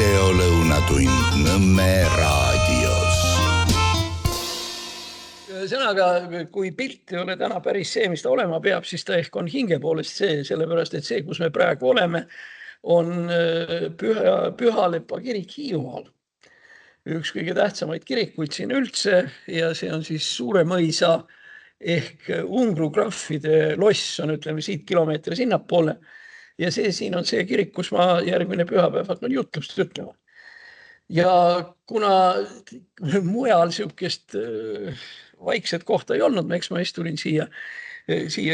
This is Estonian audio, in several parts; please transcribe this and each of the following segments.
videolõunatund Nõmme raadios. Sõnaga, kui pilt ei ole täna päris see, mis ta olema peab, siis ta ehk on hinge poolest see, sellepärast et see, kus me praegu oleme, on Pühalepa kirik Hiiumaal. Üks kõige tähtsamaid kirikuid siin üldse ja see on siis Suure mõisa ehk Ungru graffide loss on, ütleme, siit kilomeetri sinnapoole. Ja see siin on see kirik, kus ma järgmine pühapäev hakkan jutlust ütlema. Ja kuna mujal siukest vaikset kohta ei olnud, eks ma tulin siia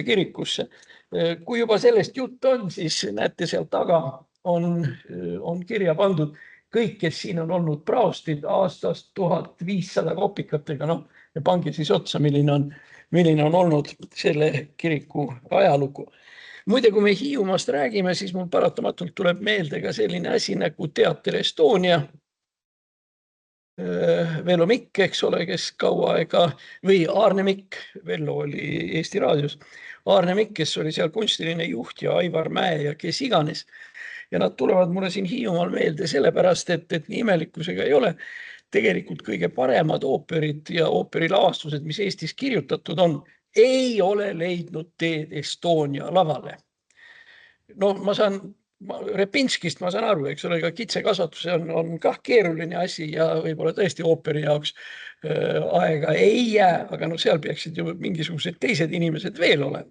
kirikusse. Kui juba sellest jutt on, siis näete seal taga on kirja pandud kõik, kes siin on olnud praostid aastast 1500 kopikatega. No, ja pange siis otsa, milline on olnud selle kiriku ajalugu. Muide, kui me Hiiumaast räägime, siis mul paratamatult tuleb meelde ka selline asi nagu Teater Estonia. Vello Mikk, eks ole, kes kaua aega, või Aarne Mikk, Vello oli Eesti raadios. Aarne Mikk, kes oli seal kunstiline juht ja Aivar Mäe ja kes iganes. Ja nad tulevad mulle siin Hiiumaal meelde sellepärast, et nii imelikkusega ei ole. Tegelikult kõige paremad ooperid ja ooperilavastused, mis Eestis kirjutatud on, ei ole leidnud teed Estonia lavale. No ma saan Repinskist ma saan aru, eks ole, ka kitsekasvatus on kah keeruline asi ja võib-olla tõesti ooperi jaoks aega ei jää, aga no seal peaksid ju mingisugused teised inimesed veel olema.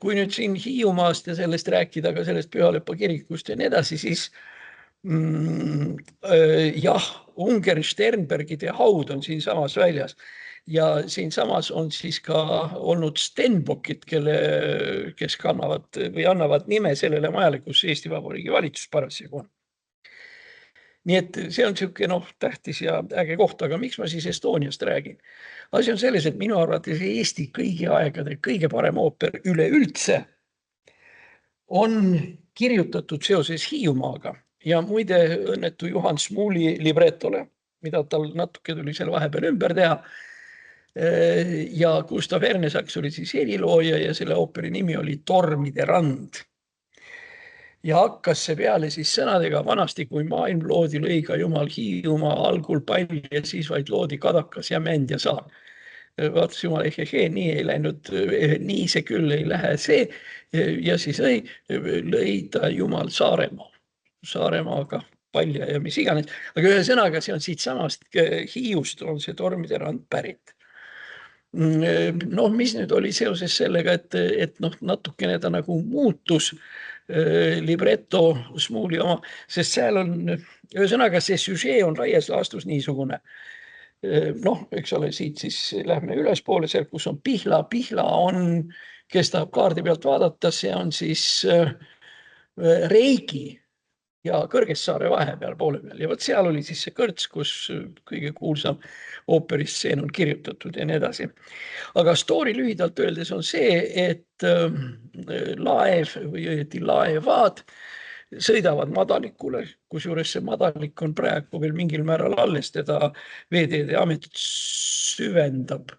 Kui nüüd siin Hiiumaast ja sellest rääkida, ka sellest Pühalepa kirikust ja nii edasi, siis jah, Unger Sternbergide haud on siin samas väljas ja siin samas on siis ka olnud Stenbockid, kes kannavad või annavad nime sellele majale, kus Eesti Vabariigi valitsus parasjagu on. Nii et see on siuke tähtis ja äge koht, aga miks ma siis Estoniast räägin? Asi on selles, et minu arvates Eesti kõigi aegade kõige parem ooper üleüldse on kirjutatud seoses Hiiumaaga ja muide õnnetu Juhan Smuuli libretole, mida tal natuke tuli seal vahepeal ümber teha. Ja Gustav Ernesaks oli siis helilooja ja selle ooperi nimi oli Tormide rand. Ja hakkas see peale siis sõnadega vanasti, kui maailm loodi, lõi ka Jumal Hiiumaa algul pall ja siis vaid loodi kadakas ja mänd ja saar. Vaatas Jumal, nii ei läinud, nii see küll ei lähe see ja siis lõi ta Jumal Saaremaaga palja ja mis iganes. Aga ühe sõnaga see on siit samast Hiiust on see Tormide rand pärit. No mis nüüd oli seoses sellega, et natukene ta nagu muutus libretto Smuuli oma, sest seal on, ühesõnaga see süžee on laias laastus niisugune. Eks ole, siit siis lähme ülespoole seal, kus on Pihla on, kes tahab kaardi pealt vaadata, see on siis Reigi ja Kõrgessaare vahepeal poole peal. Ja võt seal oli siis see kõrts, kus kõige kuulsam ooperistseen on kirjutatud ja nii edasi. Aga story lühidalt öeldes on see, et laev või laevad sõidavad madalikule, kusjuures see madalik on praegu veel mingil määral alles, teda Veeteede Amet süvendab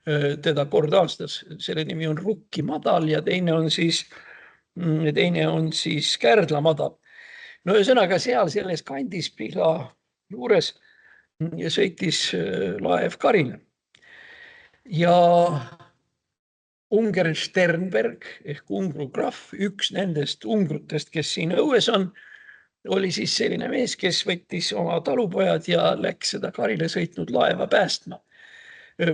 teda kord aastas. Selle nimi on Rukki madal ja teine on siis Kärdla madal. No ühesõnaga seal selles kandis Pihla juures sõitis laev Karina. Ja Unger Sternberg ehk Ungru graf, üks nendest ungrutest, kes siin õues on, oli siis selline mees, kes võttis oma talupojad ja läks seda Karile sõitnud laeva päästma.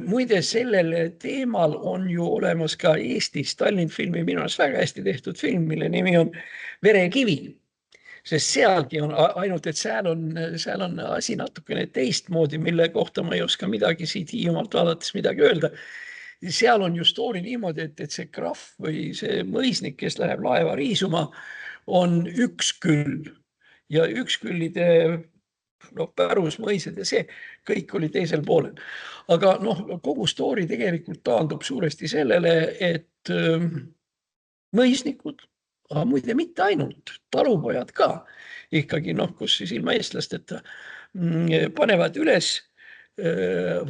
Muide, sellel teemal on ju olemas ka Eestis Tallinn filmi minu arust väga hästi tehtud film, mille nimi on Verekivi. Sest sealgi on ainult, et seal on asi natukene teistmoodi, mille kohta ma ei oska midagi siit Hiiumaalt vaadates midagi öelda. Seal on ju story niimoodi, et see graf või see mõisnik, kes läheb laeva riisuma, on üks küll. Ja üks küllide pärusmõised ja see kõik oli teisel poolel. Aga kogu story tegelikult taandub suuresti sellele, et mõisnikud, aga muide mitte ainult, talupojad ka, ikkagi kus siis ilma eestlasteta, panevad üles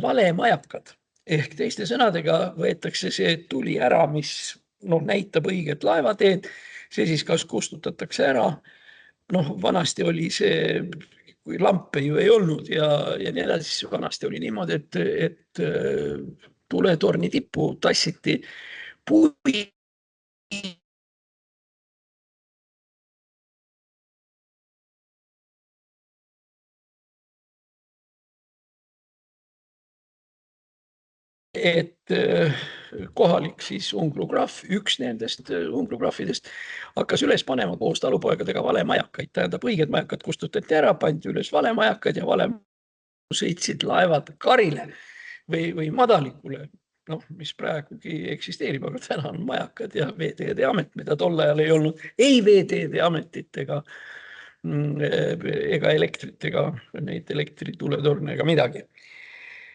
valemajakad. Ehk teiste sõnadega võetakse see tuli ära, mis näitab õiget laevateed, see siis kas kustutatakse ära noh, vanasti oli see, kui lampe ju ei olnud ja nii edasi, siis vanasti oli niimoodi, et tuletorni tippu tassiti puid, et kohalik siis ungrograhv, üks nendest ungrograhvidest hakkas üles panema koos talupoegadega valemajakaid. Tähendab, õiged majakad kustutati ära, pandi üles valemajakaid ja sõitsid laevad karile või madalikule, noh, mis praegugi eksisteerib, aga täna on majakad ja Veeteede Amet, mida tol ajal ei olnud, ei Veeteede Ametit ega elektrit ega neid elektrituletorne ega midagi.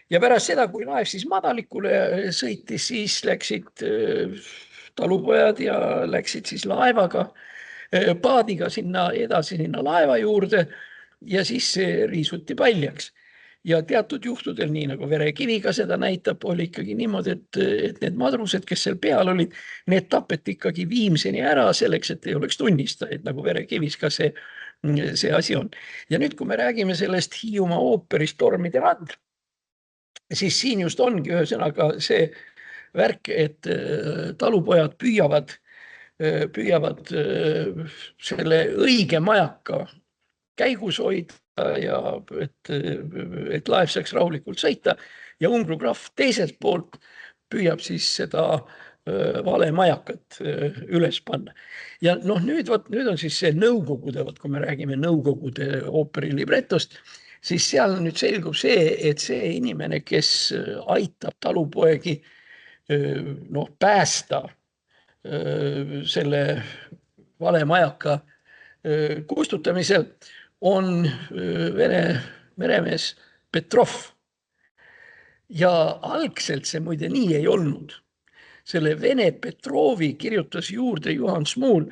Ja pärast seda, kui laev siis madalikule sõitis, siis läksid talupojad ja läksid siis laevaga, paadiga sinna edasi sinna laeva juurde ja siis see riisuti paljaks. Ja teatud juhtudel, nii nagu Verekiviga seda näitab, oli ikkagi niimoodi, et need madrused, kes seal peal olid, need tapeti ikkagi viimseni ära selleks, et ei oleks tunnistajaid, nagu Verekivis ka see asi on. Ja nüüd, kui me räägime sellest Hiiumaa ooperist Tormide rand, siis siin just ongi ühesõnaga see värk, et talupojad püüavad selle õige majaka käigus hoida ja et laev saaks rahulikult sõita ja ungrograhv teiselt poolt püüab siis seda vale majakat üles panna. Ja noh, nüüd on siis see nõukogude, kui me räägime nõukogude ooperi libretost, siis seal nüüd selgub see, et see inimene, kes aitab talupoegi päästa selle vale majaka kustutamisel, on Vene meremees Petrov. Ja algselt see muide nii ei olnud. Selle Vene Petrovi kirjutas juurde Juhan Smuul,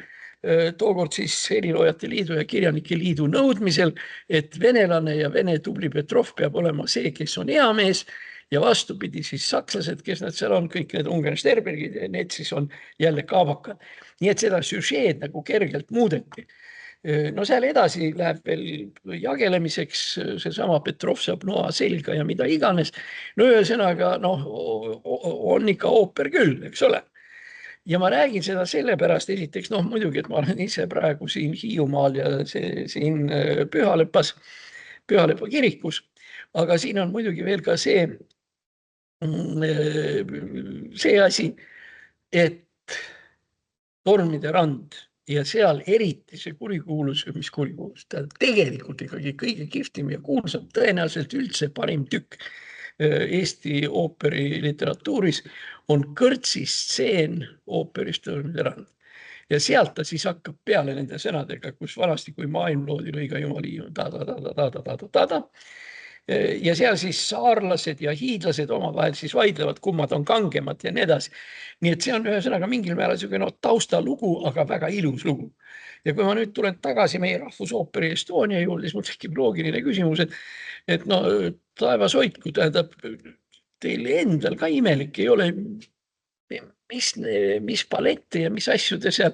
tookord siis Heliloojate Liidu ja Kirjanike Liidu nõudmisel, et venelane ja Vene tubli Petrov peab olema see, kes on hea mees ja vastupidi siis sakslased, kes nad seal on, kõik need Ungarn-Sterbergid, need siis on jälle kaabakad. Nii et seda süžeed nagu kergelt muudeti. No seal edasi läheb veel jagelemiseks, seesama Petrov saab noa selga ja mida iganes. No ühesõnaga, on ikka ooper küll, eks ole. Ja ma räägin seda sellepärast esiteks, muidugi, et ma olen ise praegu siin Hiiumaal ja siin Pühalepas, Pühalepa kirikus, aga siin on muidugi veel ka see asi, et Tormide rand ja seal eriti see kurikuulus, mis kurikuulus, tegelikult ikkagi kõige kihvtim ja kuulsam, tõenäoliselt üldse parim tükk Eesti ooperi literatuuris on kõrtsistseen ooperist Tormide rand. Ja sealt ta siis hakkab peale nende sõnadega, kus vanasti, kui maailm loodi, lõi ka jumali ta-ta-ta-ta-ta-ta-ta-ta. Ja seal siis saarlased ja hiidlased omavahel siis vaidlevad, kummad on kangemad ja nii edasi. Nii et see on ühesõnaga mingil määral taustalugu, aga väga ilus lugu. Ja kui ma nüüd tulen tagasi meie Rahvusooperi Estonia juurde, siis mul tekib loogiline küsimus, et taevas hoidku, tähendab, teil endal ka imelik ei ole, mis palette ja mis asju te seal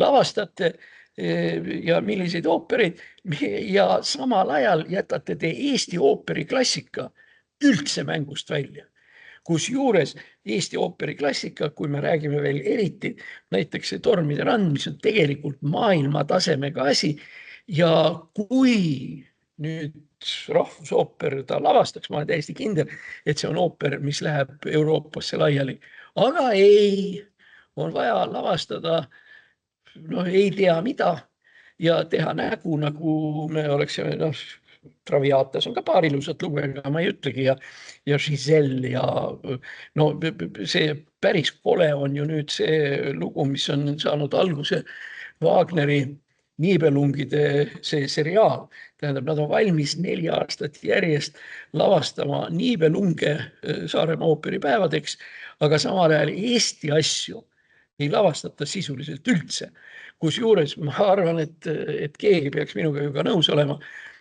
lavastate ja milliseid oopereid ja samal ajal jätate te Eesti ooperi klassika üldse mängust välja. Kusjuures Eesti ooperi klassika, kui me räägime veel eriti, näiteks see Tormide rand, mis on tegelikult maailmatasemega asi ja kui nüüd Rahvusooper ta lavastaks, ma olen täiesti kindel, et see on ooper, mis läheb Euroopasse laiali. Aga ei, on vaja lavastada ei tea mida ja teha nägu, nagu me oleksime, Traviatas on ka paar ilusat lugu, aga ma ei ütlegi ja Giselle ja see päris kole on ju nüüd see lugu, mis on saanud alguse Wagneri Niibelungide see seriaal. Tähendab, nad on valmis 4 aastat järjest lavastama Niibelunge Saaremaa ooperipäevadeks, aga samal ajal Eesti asju ei lavastata sisuliselt üldse. Kusjuures ma arvan, et keegi peaks minuga ju ka nõus olema,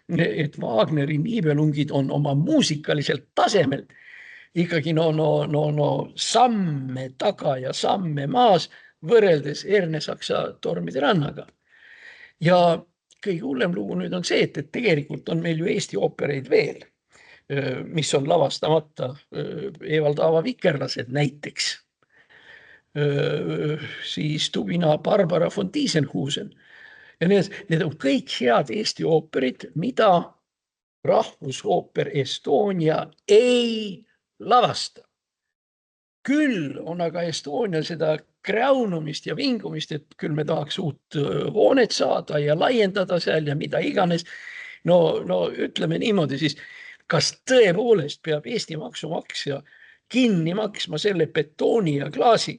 et Wagneri Niibelungid on oma muusikaliselt tasemelt ikkagi samme taga ja samme maas võrreldes Ernesaksa Tormide rannaga. Ja kõige hullem lugu nüüd on see, et tegelikult on meil ju Eesti oopereid veel, mis on lavastamata. Evald Aava Vikerlased näiteks. Siis Tubina Barbara von Tiesenhusen. Ja need on kõik head Eesti ooperid, mida Rahvusooper Estonia ei lavasta. Küll on aga Estonia seda kräunumist ja vingumist, et küll me tahaks uut hoonet saada ja laiendada seal ja mida iganes. No ütleme niimoodi siis, kas tõepoolest peab Eesti maksumaksja kinni maksma selle betooni ja klaasi,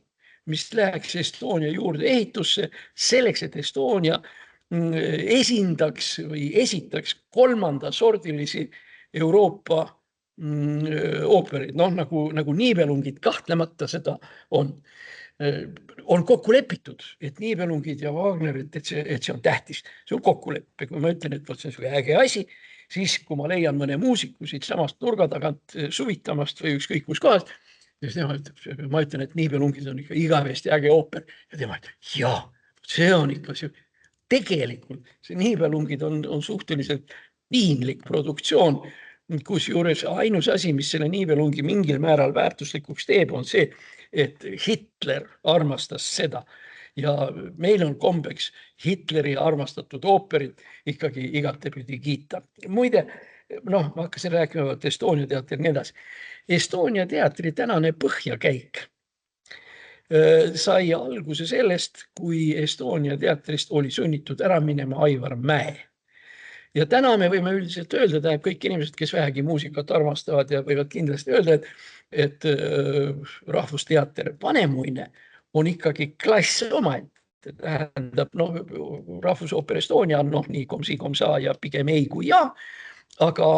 mis läheks Estonia juurde ehitusse selleks, et Estonia esindaks või esitaks kolmandasordilisi Euroopa ooperid, nagu Niibelungid kahtlemata seda on. On kokku lepitud, et Niibelungid ja Wagnerit, et see on tähtis. See on kokkulepe. Kui ma ütlen, et see on äge asi, siis kui ma leian mõne muusiku siit samast nurga tagant suvitamast või ükskõik kus kohast, ma ütlen, et Niibelungid on ikka igavesti äge ooper. Ja tema ütleb, jaa, see on ikka see. Tegelikult see Niibelungid on suhteliselt piinlik produktsioon, kusjuures ainus asi, mis selle Niibelungi mingil määral väärtuslikuks teeb, on see, et Hitler armastas seda. Ja meil on kombeks Hitleri armastatud ooperid ikkagi igatepidi kiita. Muide, ma hakkasin rääkima Estonia teatri nii edasi. Estonia teatri tänane põhjakäik sai alguse sellest, kui Estonia teatrist oli sunnitud ära minema Aivar Mäe. Ja täna me võime üldiselt öelda, et kõik inimesed, kes vähegi muusikat armastavad ja võivad kindlasti öelda, et Rahvusteater Vanemuine on ikkagi klass omaette. Tähendab, Rahvusooper Estonia on nii komsa ja pigem ei kui ja, aga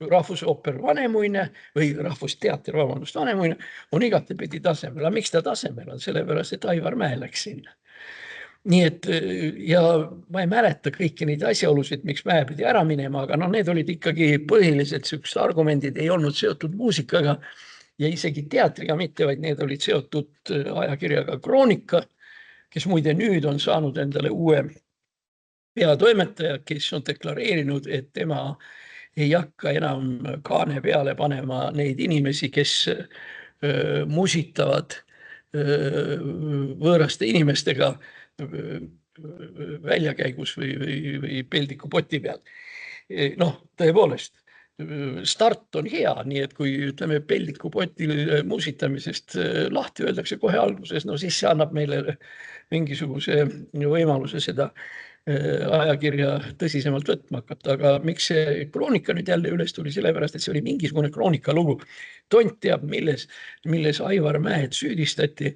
Rahvusooper Vanemuine või Rahvusteater, Vanemuine on igatepidi tasemel. Aga miks ta tasemel on? Sellepärast, et Aivar Mäe läks sinna. Nii et, ja ma ei mäleta kõiki neid asjaolusid, miks Mäe pidi ära minema, aga need olid ikkagi põhiliselt sellised argumendid, ei olnud seotud muusikaga ja isegi teatriga mitte, vaid need olid seotud ajakirjaga Kroonika, kes muide nüüd on saanud endale uue peatoimetaja, kes on deklareerinud, et tema ei hakka enam kaane peale panema neid inimesi, kes musitavad võõraste inimestega väljakäigus või peldikupoti peal. Tõepoolest, start on hea, nii et kui ütleme peldikupotil musitamisest lahti öeldakse kohe alguses, siis see annab meile mingisuguse võimaluse seda ajakirja tõsisemalt võtma hakata. Aga miks see Kroonika nüüd jälle üles tuli? Sellepärast, et see oli mingisugune Kroonika lugu. Tont teab, milles Aivar Mäed süüdistati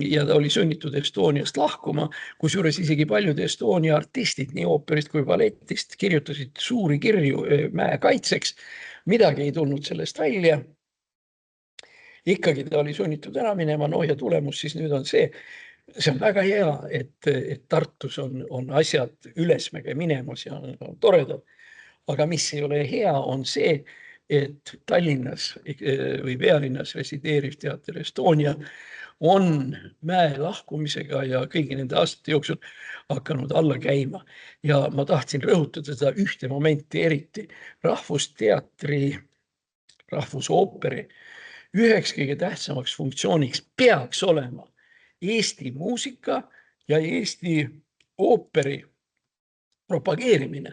ja ta oli sunnitud Estoniast lahkuma, kusjuures isegi paljud Estonia artistid, nii ooperist kui balletist, kirjutasid suuri kirju Mäe kaitseks. Midagi ei tulnud sellest välja. Ikkagi ta oli sunnitud ära minema, ja tulemus siis nüüd on see on väga hea, et Tartus on asjad ülesmäge minemas ja on toredad. Aga mis ei ole hea, on see, et Tallinnas või pealinnas resideeriv Teater Estonia on Mäe lahkumisega ja kõigi nende aastate jooksul hakanud alla käima. Ja ma tahtsin rõhutada seda ühte momenti eriti. Rahvusteatri, Rahvusooperi üheks kõige tähtsamaks funktsiooniks peaks olema Eesti muusika ja Eesti ooperi propageerimine.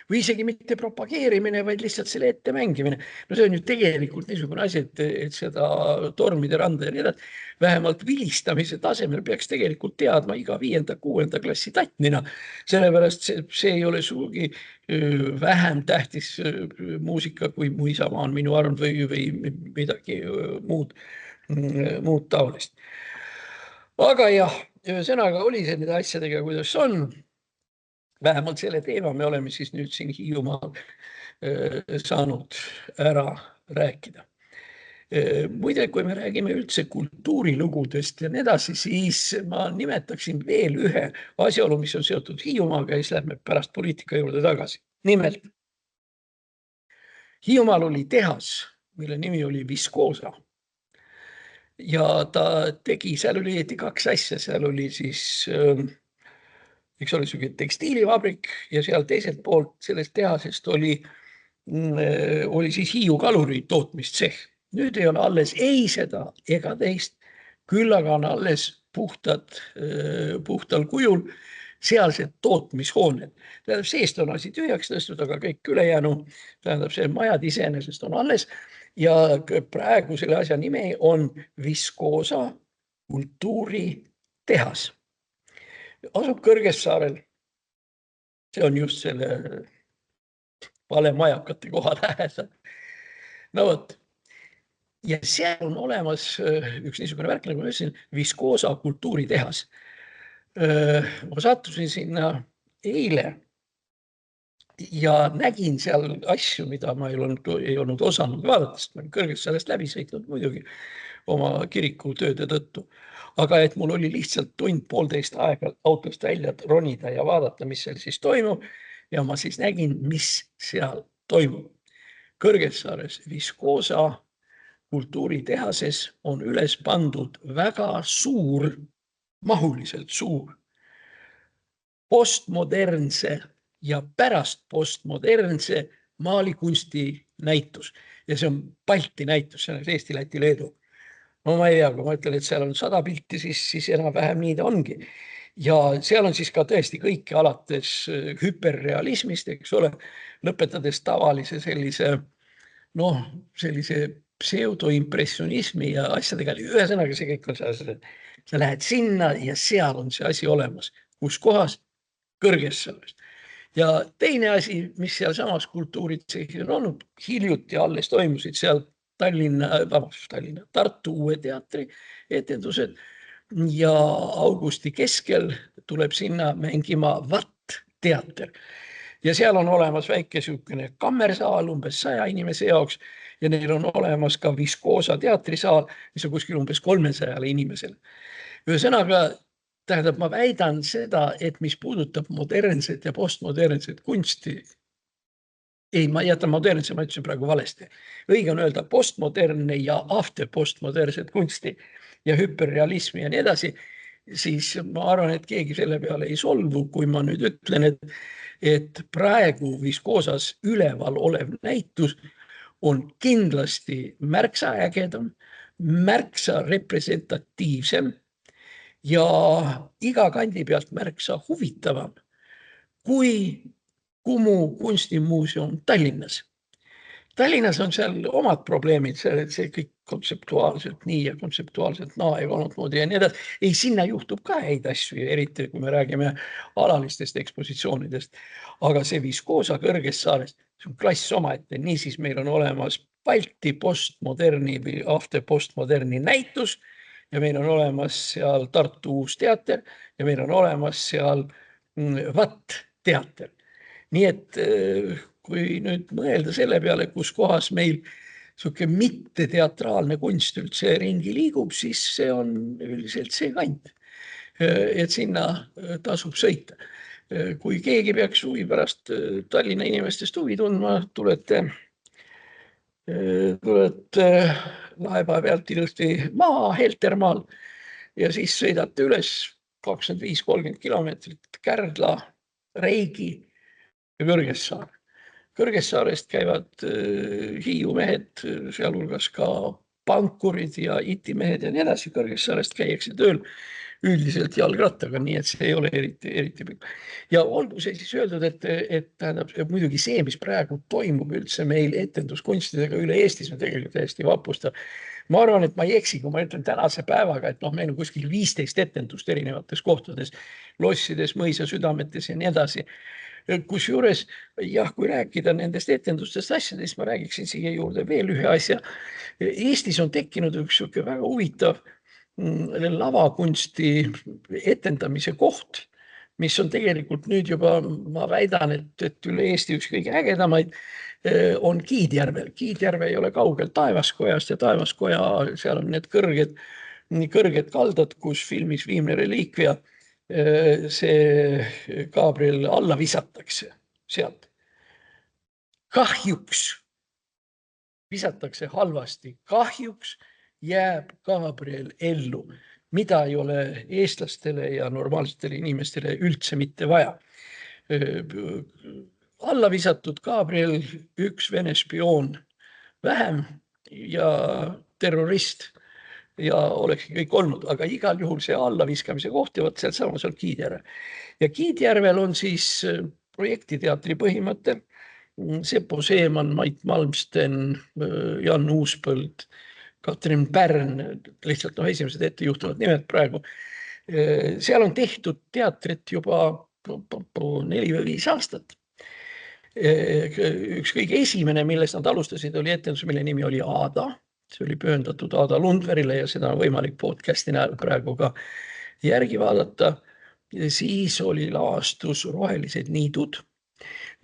Või isegi mitte propageerimine, vaid lihtsalt selle ette mängimine. See on ju tegelikult niisugune asi, et seda Tormide randa ja nii edasi, vähemalt vilistamise tasemel peaks tegelikult teadma iga 5.–6. klassi tatnina. Sellepärast see ei ole sugugi vähem tähtis muusika, kui Mu isamaa on minu arm või midagi muud taolist. Aga jah, ühesõnaga oli see nende asjadega, kuidas on. Vähemalt selle teema me oleme siis nüüd siin Hiiumaal saanud ära rääkida. Muide, kui me räägime üldse kultuurilugudest ja nii edasi, siis ma nimetaksin veel ühe asjaolu, mis on seotud Hiiumaaga ja siis lähme pärast poliitika juurde tagasi. Nimelt, Hiiumaal oli tehas, mille nimi oli Viscoosa. Ja ta tegi, seal oli kaks asja, seal oli siis eks ole, selline tekstiilivabrik ja seal teiselt poolt sellest tehasest oli siis Hiiu kaluri tootmistsehh. Nüüd ei ole alles ei seda ega teist, küll aga on alles puhtal kujul sealsed tootmishooned. Tähendab, seest on asi tühjaks tõstud, aga kõik ülejäänu, tähendab, see majad iseenesest on alles ja praegu selle asja nimi on Viskoosa kultuuritehas. Asub Kõrgessaarel. See on just selle valemajakate koha lähedal. No vot. Ja seal on olemas üks niisugune värk, nagu ma ütlesin, Viskoosa kultuuritehas. Ma sattusin sinna eile ja nägin seal asju, mida ma ei olnud osanud vaadata, sest ma olen Kõrgessaarest läbi sõitnud muidugi oma kirikutööde tõttu. Aga et mul oli lihtsalt tund-poolteist aega autost välja ronida ja vaadata, mis seal siis toimub. Ja ma siis nägin, mis seal toimub. Kõrgessaares Viskoosa kultuuritehases on üles pandud väga suur, mahuliselt suur postmodernse ja pärast postmodernse maalikunsti näitus. Ja see on Balti näitus, see on Eesti, Läti, Leedu. No ma ei tea, kui ma ütlen, et seal on 100 pilti, siis enam-vähem nii ta ongi. Ja seal on siis ka tõesti kõike alates hüperrealismist, eks ole, lõpetades tavalise sellise pseudoimpressionismi ja asjadega. Ühesõnaga see kõik on see, sa lähed sinna ja seal on see asi olemas. Kus kohas? Kõrgessaares. Ja teine asi, mis seal samas kultuuritsehhis on olnud, hiljuti alles toimusid seal Tartu Uue Teatri etendused ja augusti keskel tuleb sinna mängima Vatt-teater. Ja seal on olemas väike sihukene kammersaal umbes 100 inimese jaoks ja neil on olemas ka Viskoosa teatrisaal, mis on kuskil umbes 300 inimesele. Ühesõnaga, tähendab, ma väidan seda, et mis puudutab modernset ja postmodernset kunsti, ei, ma jätan modernse, ma ütlesin praegu valesti. Õige on öelda postmodernne ja after postmodernset kunsti ja hüperrealismi ja nii edasi, siis ma arvan, et keegi selle peale ei solvu, kui ma nüüd ütlen, et praegu Viskoosas üleval olev näitus on kindlasti märksa ägedam, märksa representatiivsem ja iga kandi pealt märksa huvitavam kui Kumu kunstimuuseum Tallinnas. Tallinnas on seal omad probleemid, see kõik kontseptuaalselt nii ja kontseptuaalselt naa ja olnud moodi ja nii edasi. Ei, sinna juhtub ka häid asju, eriti kui me räägime alalistest ekspositsioonidest. Aga see Viskoosa Kõrgessaares, see on klass omaette. Niisiis meil on olemas Balti postmoderni või after postmoderni näitus ja meil on olemas seal Tartu Uus Teater ja meil on olemas seal Vatt-teater. Nii et kui nüüd mõelda selle peale, kus kohas meil mitte teatraalne kunst üldse ringi liigub, siis see on üldiselt see kant, et sinna tasub sõita. Kui keegi peaks huvi pärast Tallinna inimestest huvi tundma, tulete laeva pealt ilusti maa Heltermaal ja siis sõidate üles 25-30 kilomeetrit Kärdla, Reigi ja Kõrgessaar. Kõrgessaarest käivad Hiiu mehed, sealhulgas ka pankurid ja itimehed ja nii edasi. Kõrgessaarest käiakse tööl üldiselt jalgrattaga, nii et see ei ole eriti pikk. Ja olgu see siis öeldud, et tähendab muidugi see, mis praegu toimub üldse meil etenduskunstidega üle Eestis, on tegelikult täiesti vapustav. Ma arvan, et ma ei eksi, kui ma ütlen tänase päevaga, et meil on kuskil 15 etendust erinevates kohtades, lossides, mõisasüdametes ja nii edasi. Kusjuures, jah, kui rääkida nendest etendustest asjadest, ma räägiksin siia juurde veel ühe asja. Eestis on tekkinud üks väga huvitav lavakunsti etendamise koht, mis on tegelikult nüüd juba, ma väidan, et üle Eesti üks kõige ägedamaid on Kiidjärvel. Kiidjärve ei ole kaugel Taevaskojast ja Taevaskoja, seal on need kõrged kaldad, kus filmis Viimne reliikvia see Gabriel alla visatakse sealt. Kahjuks visatakse halvasti. Kahjuks jääb Gabriel ellu. mida ei ole eestlastele ja normaalsetele inimestele üldse mitte vaja. Alla visatud Gabriel, üks Vene spioon vähem ja terrorist ja olekski kõik olnud, aga igal juhul see allaviskamise koht ja võt seal samas on Kiidjärvel. Ja Kiidjärvel on siis projektiteatri põhimõte. Seppo Seeman, Mait Malmsten, Jan Uuspõld, Katrin Pärn, lihtsalt esimesed ettejuhtuvad nimed praegu. Seal on tehtud teatrit juba 4 või 5 aastat. Üks kõige esimene, millest nad alustasid, oli etendus, mille nimi oli Aada. See oli pühendatud Aada Lundverile ja seda on võimalik podcasti näol praegu ka järgi vaadata. Ja siis oli lavastus Rohelised niidud,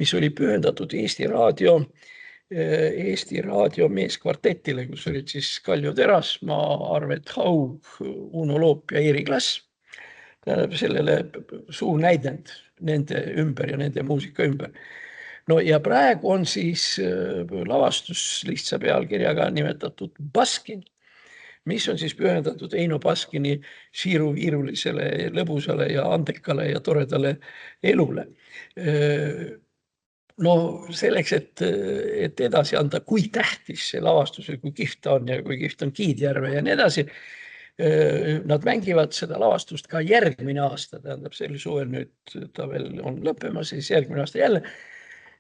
mis oli pühendatud Eesti Raadio meeskvartetile, kus olid siis Kaljo Terasmaa, Arvet Haug, Uno Loop ja Eeri Klass. Sellele suur näidend nende ümber ja nende muusika ümber. No ja praegu on siis lavastus lihtsa pealkirjaga nimetatud Baskin, mis on siis pühendatud Eino Baskini siiruviirulisele, lõbusale ja andekale ja toredale elule. No selleks, et edasi anda, kui tähtis see lavastus või kui kihvt ta on ja kui kihvt on Kiidjärve ja nii edasi, nad mängivad seda lavastust ka järgmine aasta, tähendab sel suvel nüüd ta veel on lõppemas, siis järgmine aasta jälle.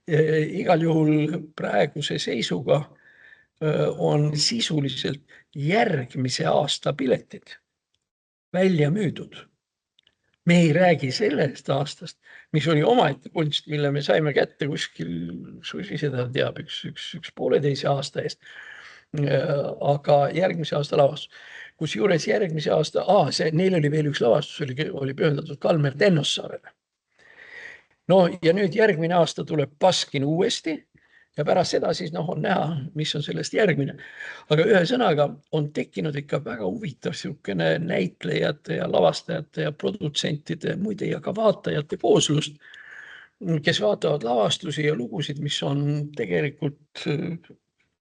Igal juhul praeguse seisuga on sisuliselt järgmise aasta piletid välja müüdud. Me ei räägi sellest aastast, mis oli omaette kunst, mille me saime kätte kuskil, Susi seda teab, üks 1,5 aasta eest. Aga järgmise aasta lavastus, kus juures järgmise aasta, neil oli veel üks lavastus, oli pühendatud Kalmer Tennossaarele. No ja nüüd järgmine aasta tuleb Baskin uuesti ja pärast seda siis on näha, mis on sellest järgmine. Aga ühe sõnaga on tekkinud ikka väga huvitav siukene näitlejate ja lavastajate ja produtsentide, muide ja ka vaatajate kooslust, kes vaatavad lavastusi ja lugusid, mis on tegelikult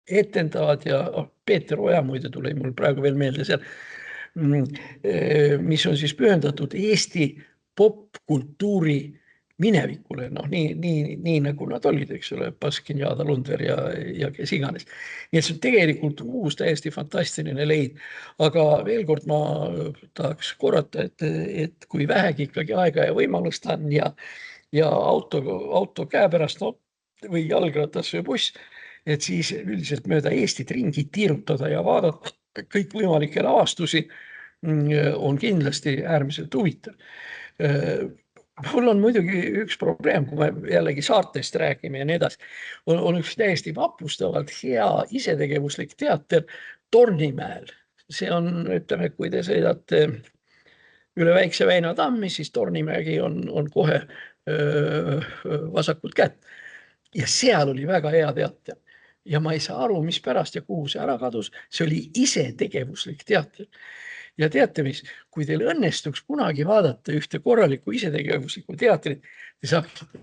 etendavad ja Peeter Oja muide tuli mul praegu veel meelde seal, mis on siis pühendatud Eesti popkultuuri minevikule, nii nagu nad olid, eks ole, Baskin, Aada Lundver ja kes iganes. Nii et see on tegelikult uus täiesti fantastiline leid. Aga veel kord ma tahaks korrata, et kui vähegi ikkagi aega ja võimalust on ja auto käepärast või jalgratas või buss, et siis üldiselt mööda Eestit ringi tiirutada ja vaadata kõik võimalikke lavastusi on kindlasti äärmiselt huvitav. Mul on muidugi üks probleem, kui me jällegi saartest räägime ja nii edasi, on üks täiesti vapustavalt hea isetegevuslik teater Tornimäel. See on, ütleme, kui te sõidate üle Väikse Väina tammi, siis Tornimägi on kohe vasakult kätt. Ja seal oli väga hea teater. Ja ma ei saa aru, mis pärast ja kuhu see ära kadus. See oli isetegevuslik teater. Ja teate mis, kui teil õnnestuks kunagi vaadata ühte korralikku isetegevuslikku teatrit, te saaksite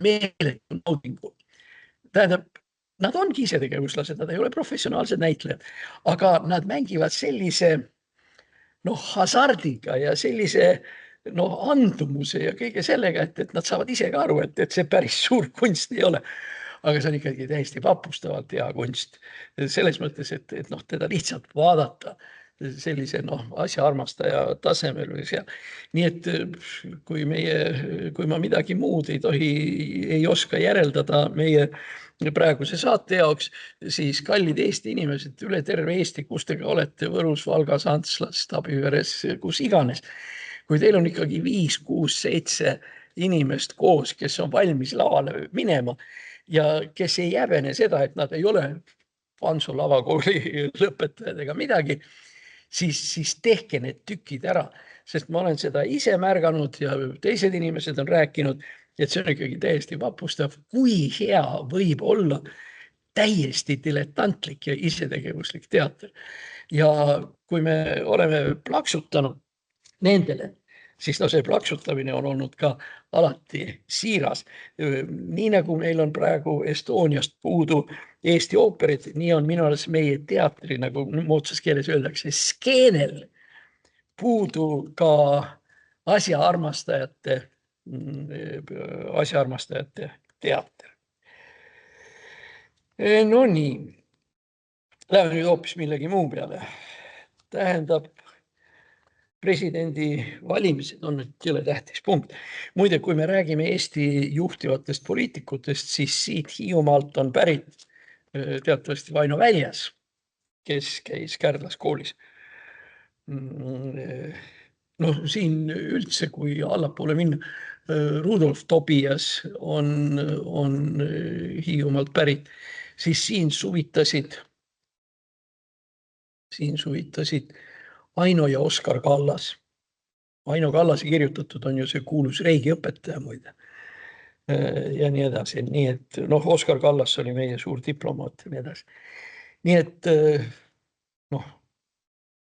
meeletu naudingu. Tähendab, nad ongi isetegevuslased, nad ei ole professionaalsed näitlejad, aga nad mängivad sellise hasardiga ja sellise andumuse ja kõige sellega, et nad saavad ise ka aru, et see päris suur kunst ei ole. Aga see on ikkagi täiesti vapustavalt hea kunst. Selles mõttes, et teda lihtsalt vaadata sellise asja armastaja tasemel või seal. Nii et kui ma midagi muud ei oska järeldada meie praeguse saate jaoks, siis kallid Eesti inimesed üle terve Eesti, kus te ka olete, Võrus, Valgas, Antslas, Tabiveres, kus iganes. Kui teil on ikkagi 5, 6, 7 inimest koos, kes on valmis lavale minema ja kes ei häbene seda, et nad ei ole Panso lavakooli lõpetajad ega midagi, siis tehke need tükid ära, sest ma olen seda ise märganud ja teised inimesed on rääkinud, et see on ikkagi täiesti vapustav, kui hea võib olla täiesti diletantlik ja isetegevuslik teater. Ja kui me oleme plaksutanud nendele, siis see plaksutamine on olnud ka alati siiras. Nii nagu meil on praegu Estoniast puudu Eesti ooperit, nii on minu arvates meie teatri, nagu moodsas keeles öeldakse, skeenel puudu ka asjaarmastajate teater. No nii, läheme nüüd hoopis millegi muu peale. Tähendab, presidendi valimised on nüüd jõle tähtis punkt. Muide, kui me räägime Eesti juhtivatest poliitikutest, siis siit Hiiumaalt on pärit teatavasti Vaino Väljas, kes käis Kärdlas koolis. No siin üldse, kui allapoole minna, Rudolf Tobias on Hiiumaalt pärit, siis siin suvitasid Aino ja Oskar Kallas. Aino Kallase kirjutatud on ju see kuulus reigiõpetaja muide. Ja nii edasi. Nii et Oskar Kallas oli meie suur diplomaat ja nii edasi. Nii et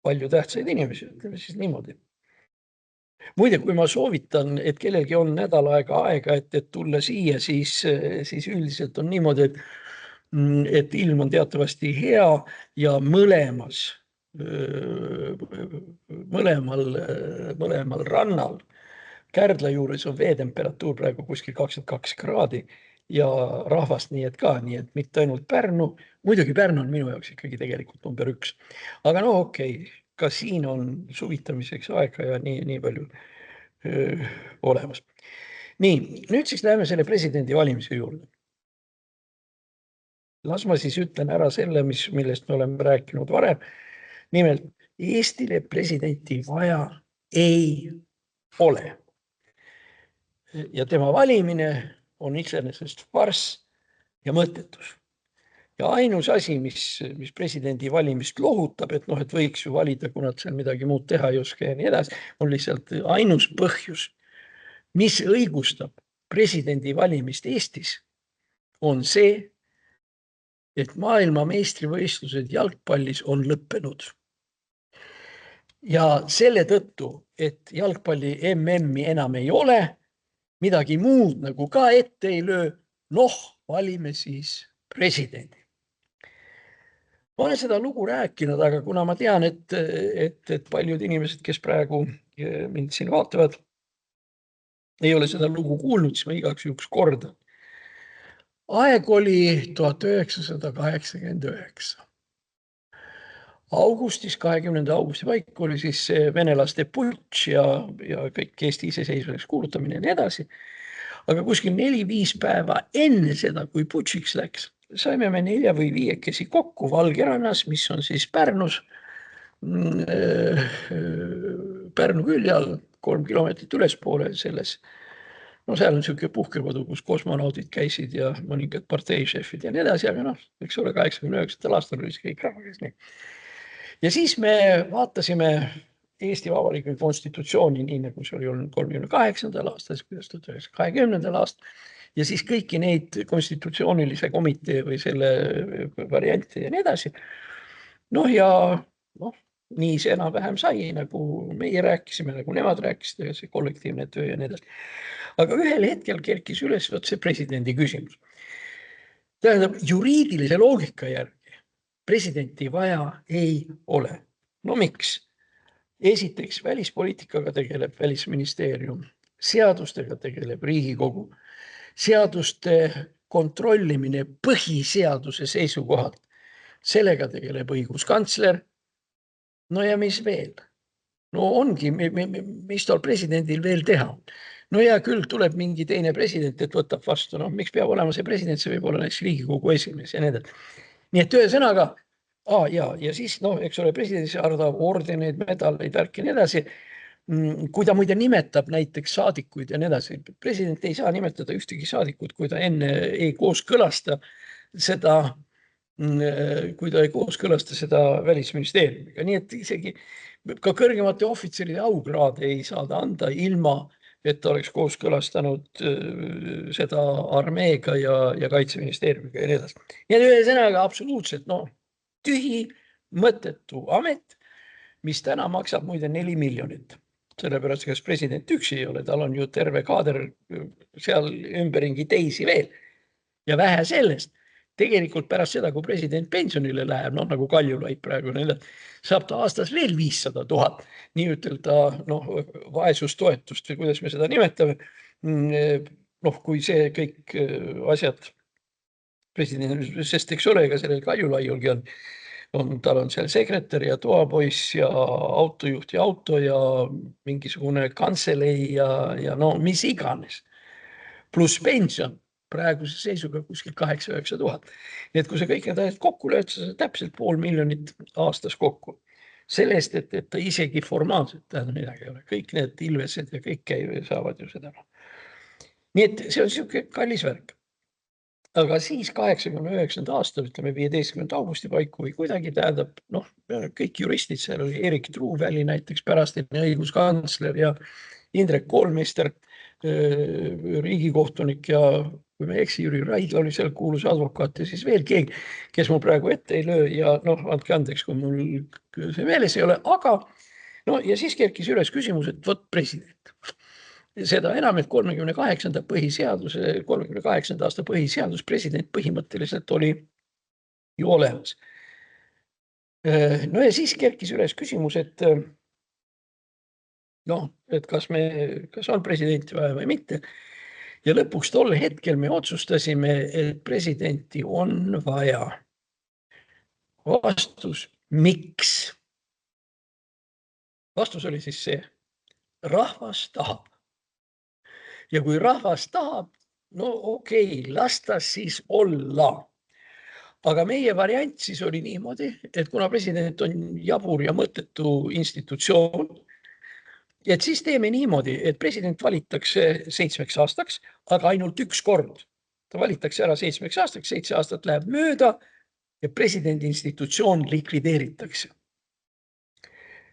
palju tähtsaid inimesi, ütleme siis niimoodi. Muide, kui ma soovitan, et kellelgi on nädal aega, et tulla siia, siis üldiselt on niimoodi, et ilm on teatavasti hea ja mõlemal rannal Kärdla juures on veetemperatuur praegu kuskil 22 kraadi ja rahvast nii et mitte ainult Pärnu, muidugi Pärnu on minu jaoks ikkagi tegelikult number 1. Aga okei, ka siin on suvitamiseks aega ja nii palju olemas. Nii, nüüd siis läheme selle presidendi valimise juurde. Las ma siis ütlen ära selle, millest me oleme rääkinud varem. Nimelt, Eestile presidenti vaja ei ole. Ja tema valimine on iseenesest farss ja mõttetus. Ja ainus asi, mis presidendi valimist lohutab, et võiks ju valida, kuna seal midagi muud teha ei oska ja nii edasi, on lihtsalt ainus põhjus, mis õigustab presidendi valimist Eestis, on see, et maailma meistrivõistlused jalgpallis on lõppenud. Ja selle tõttu, et jalgpalli MM-i enam ei ole, midagi muud nagu ka ette ei löö, valime siis presidendi. Ma olen seda lugu rääkinud, aga kuna ma tean, et paljud inimesed, kes praegu mind siin vaatavad, ei ole seda lugu kuulnud, siis ma igaks juhuks kordan. Aeg oli 1989. Augustis, 20. augusti paik oli siis venelaste putš ja kõik Eesti iseseisvuseks kuulutamine ja nii edasi. Aga kuskil 4-5 päeva enne seda, kui putšiks läks, saime me 4 või 5 kokku Valgerannas, mis on siis Pärnus, Pärnu külje all, 3 kilomeetrit ülespoole selles. Seal on selline puhkekodu, kus kosmonaudid käisid ja mõningad parteišefid ja nii edasi, aga eks ole 89. aastal oli see kõik rahvas nii. Ja siis me vaatasime Eesti Vabariigi konstitutsiooni, nii nagu see oli olnud 38. aastal, kuidas 1920. aastal, ja siis kõiki neid konstitutsioonilise komitee või selle variante ja nii edasi. Nii see enam-vähem sai, nagu meie rääkisime, nagu nemad rääkisid, see kollektiivne töö ja nii edasi. Aga ühel hetkel kerkis üles see presidendi küsimus. Tähendab, juriidilise loogika järgi presidenti vaja ei ole. Miks? Esiteks, välispoliitikaga tegeleb Välisministeerium, seadustega tegeleb Riigikogu, seaduste kontrollimine põhiseaduse seisukohalt, sellega tegeleb õiguskantsler. Ja mis veel? Ongi, mis tal presidendil veel teha? Ja küll tuleb mingi teine president, et võtab vastu. Miks peab olema see president, see võib olla näiteks Riigikogu esimees ja nii edasi. Nii et ühesõnaga, ja siis, eks ole, president saadab ordeneid, medaleid, värki ja nii edasi. Kui ta muide nimetab näiteks saadikuid ja nii edasi, president ei saa nimetada ühtegi saadikut, kui ta enne ei kooskõlasta seda Välisministeeriumiga. Nii et isegi ka kõrgemate ohvitseride aukraade ei saa ta anda ilma, et ta oleks kooskõlastanud seda armeega ja Kaitseministeeriumiga ja nii edasi. Nii et ühesõnaga absoluutselt tühi, mõttetu amet, mis täna maksab muide 4 miljonit. Sellepärast, kas president üksi ei ole, tal on ju terve kaader seal ümberringi teisi veel. Ja vähe sellest, tegelikult pärast seda, kui president pensionile läheb, nagu Kaljulaid praegu, saab ta aastas veel 500 000 nii ütelda vaesustoetust või kuidas me seda nimetame. Kui see kõik asjad president, sest eks ole, ega sellel Kaljulaiulgi tal on seal sekretär ja toapoiss ja autojuht ja auto ja mingisugune kantselei ja mis iganes. Pluss pension praeguse seisuga kuskil 8-9 000. Nii et kui sa kõik need asjad kokku lööd, sa täpselt 500 000 aastas kokku. Sellest, et ta isegi formaalselt tähendab midagi ei ole. Kõik need ilvesed ja kõik saavad ju seda. Nii et see on siuke kallis värk. Aga siis 89. aastal, ütleme 15. augusti paiku või kuidagi tähendab, kõik juristid, seal oli Erik Truuväli näiteks pärastine õiguskantsler ja Indrek Koolmeister, riigikohtunik ja kui me eksi, Jüri Raidla oli seal kuulus advokaat ja siis veel keegi, kes mul praegu ette ei löö ja andke andeks, kui mul see meeles ei ole, aga ja siis kerkis üles küsimus, et võt president. Seda enam, et 38. aasta põhiseadus president põhimõtteliselt oli ju olemas. Ja siis kerkis üles küsimus, et kas on presidenti vaja või mitte. Ja lõpuks tol hetkel me otsustasime, et presidenti on vaja. Vastus, miks? Vastus oli siis see, rahvas tahab. Ja kui rahvas tahab, okei, las ta siis olla. Aga meie variant siis oli niimoodi, et kuna president on jabur ja mõttetu institutsioon, et siis teeme niimoodi, et president valitakse 7 aastaks, aga ainult üks kord. Ta valitakse ära 7 aastaks, 7 aastat läheb mööda ja presidendi institutsioon likvideeritakse.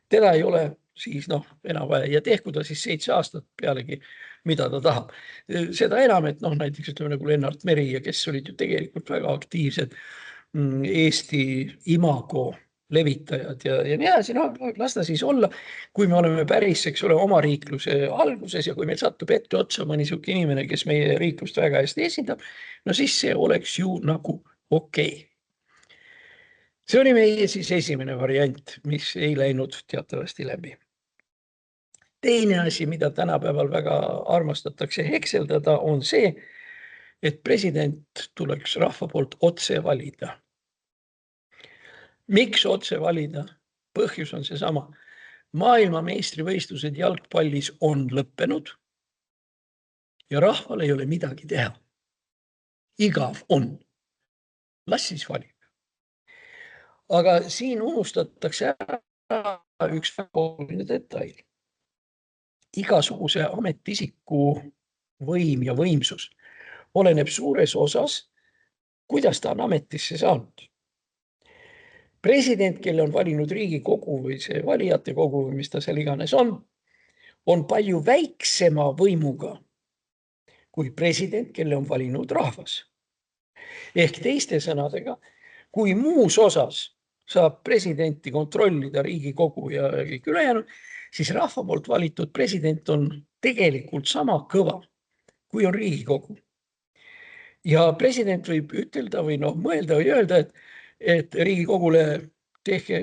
Teda ei ole siis enam vaja ja tehku ta siis 7 aastat pealegi, mida ta tahab. Seda enam, et näiteks ütleme nagu Lennart Meri ja kes olid ju tegelikult väga aktiivsed Eesti imago levitajad ja nii edasi, las ta siis olla, kui me oleme päris, eks ole, oma riikluse alguses ja kui meil satub ette otsa mõni siuke inimene, kes meie riiklust väga hästi esindab, siis see oleks ju nagu okei. See oli meie siis esimene variant, mis ei läinud teatavasti läbi. Teine asi, mida tänapäeval väga armastatakse hekseldada, on see, et president tuleks rahva poolt otse valida. Miks otse valida? Põhjus on see sama. Maailmameistrivõistlused jalgpallis on lõppenud ja rahval ei ole midagi teha. Igav on. Las siis valib. Aga siin unustatakse ära üks väga oluline detail. Igasuguse ametiisiku võim ja võimsus oleneb suures osas, kuidas ta on ametisse saanud. President, kelle on valinud Riigikogu või see valijate kogu või mis ta seal iganes on palju väiksema võimuga kui president, kelle on valinud rahvas. Ehk teiste sõnadega, kui muus osas saab presidenti kontrollida Riigikogu ja kõik ülejäänud, siis rahva poolt valitud president on tegelikult sama kõva, kui on Riigikogu. Ja president võib ütelda või mõelda või öelda, et Riigikogule tehke,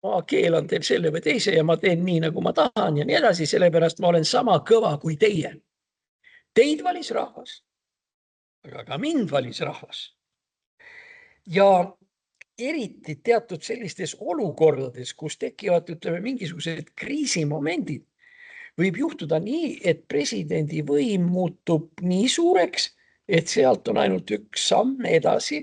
ma keelan teil selle või teise ja ma teen nii, nagu ma tahan ja nii edasi, sellepärast ma olen sama kõva kui teie. Teid valis rahvas, aga ka mind valis rahvas. Ja eriti teatud sellistes olukordades, kus tekivad, ütleme, mingisugused kriisimomendid, võib juhtuda nii, et presidendi võim muutub nii suureks, et sealt on ainult üks samm edasi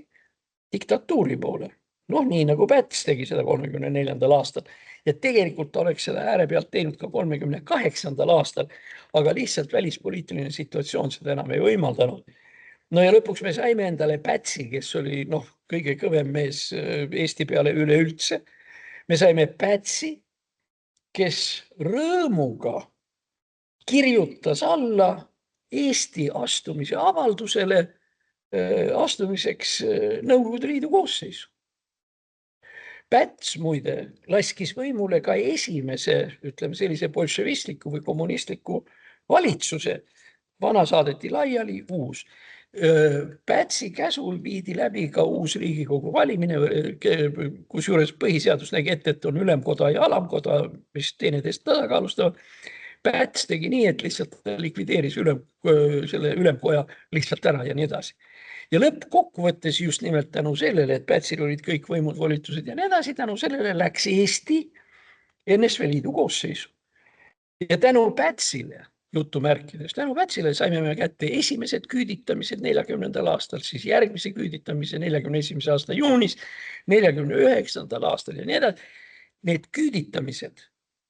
diktatuuri poole. Nii nagu Päts tegi seda 34. aastal. Ja tegelikult oleks seda ääre pealt teinud ka 38. aastal, aga lihtsalt välispoliitiline situatsioon seda enam ei võimaldanud. Ja lõpuks me saime endale Pätsi, kes oli kõige kõvem mees Eesti peale üleüldse. Me saime Pätsi, kes rõõmuga kirjutas alla Eesti astumise avaldusele astumiseks Nõukogude Liidu koosseisu. Päts muide laskis võimule ka esimese, ütleme sellise bolševistliku või kommunistliku valitsuse. Vana saadeti laiali, uus. Pätsi käsul viidi läbi ka uus Riigikogu valimine, kus juures põhiseadus nägi ette, et on ülemkoda ja alamkoda, mis teineteist tasakaalustavad. Päts tegi nii, et lihtsalt likvideeris selle ülemkoja lihtsalt ära ja nii edasi. Ja lõppkokkuvõttes just nimelt tänu sellele, et Pätsil olid kõik võimud, volitused ja nii edasi, tänu sellele läks Eesti NSV Liidu koosseisu. Ja tänu Pätsile, jutumärkides, tänu Pätsile saime me kätte esimesed küüditamised 40. aastal, siis järgmise küüditamise 41. aasta juunis, 49. aastal ja nii edasi. Need küüditamised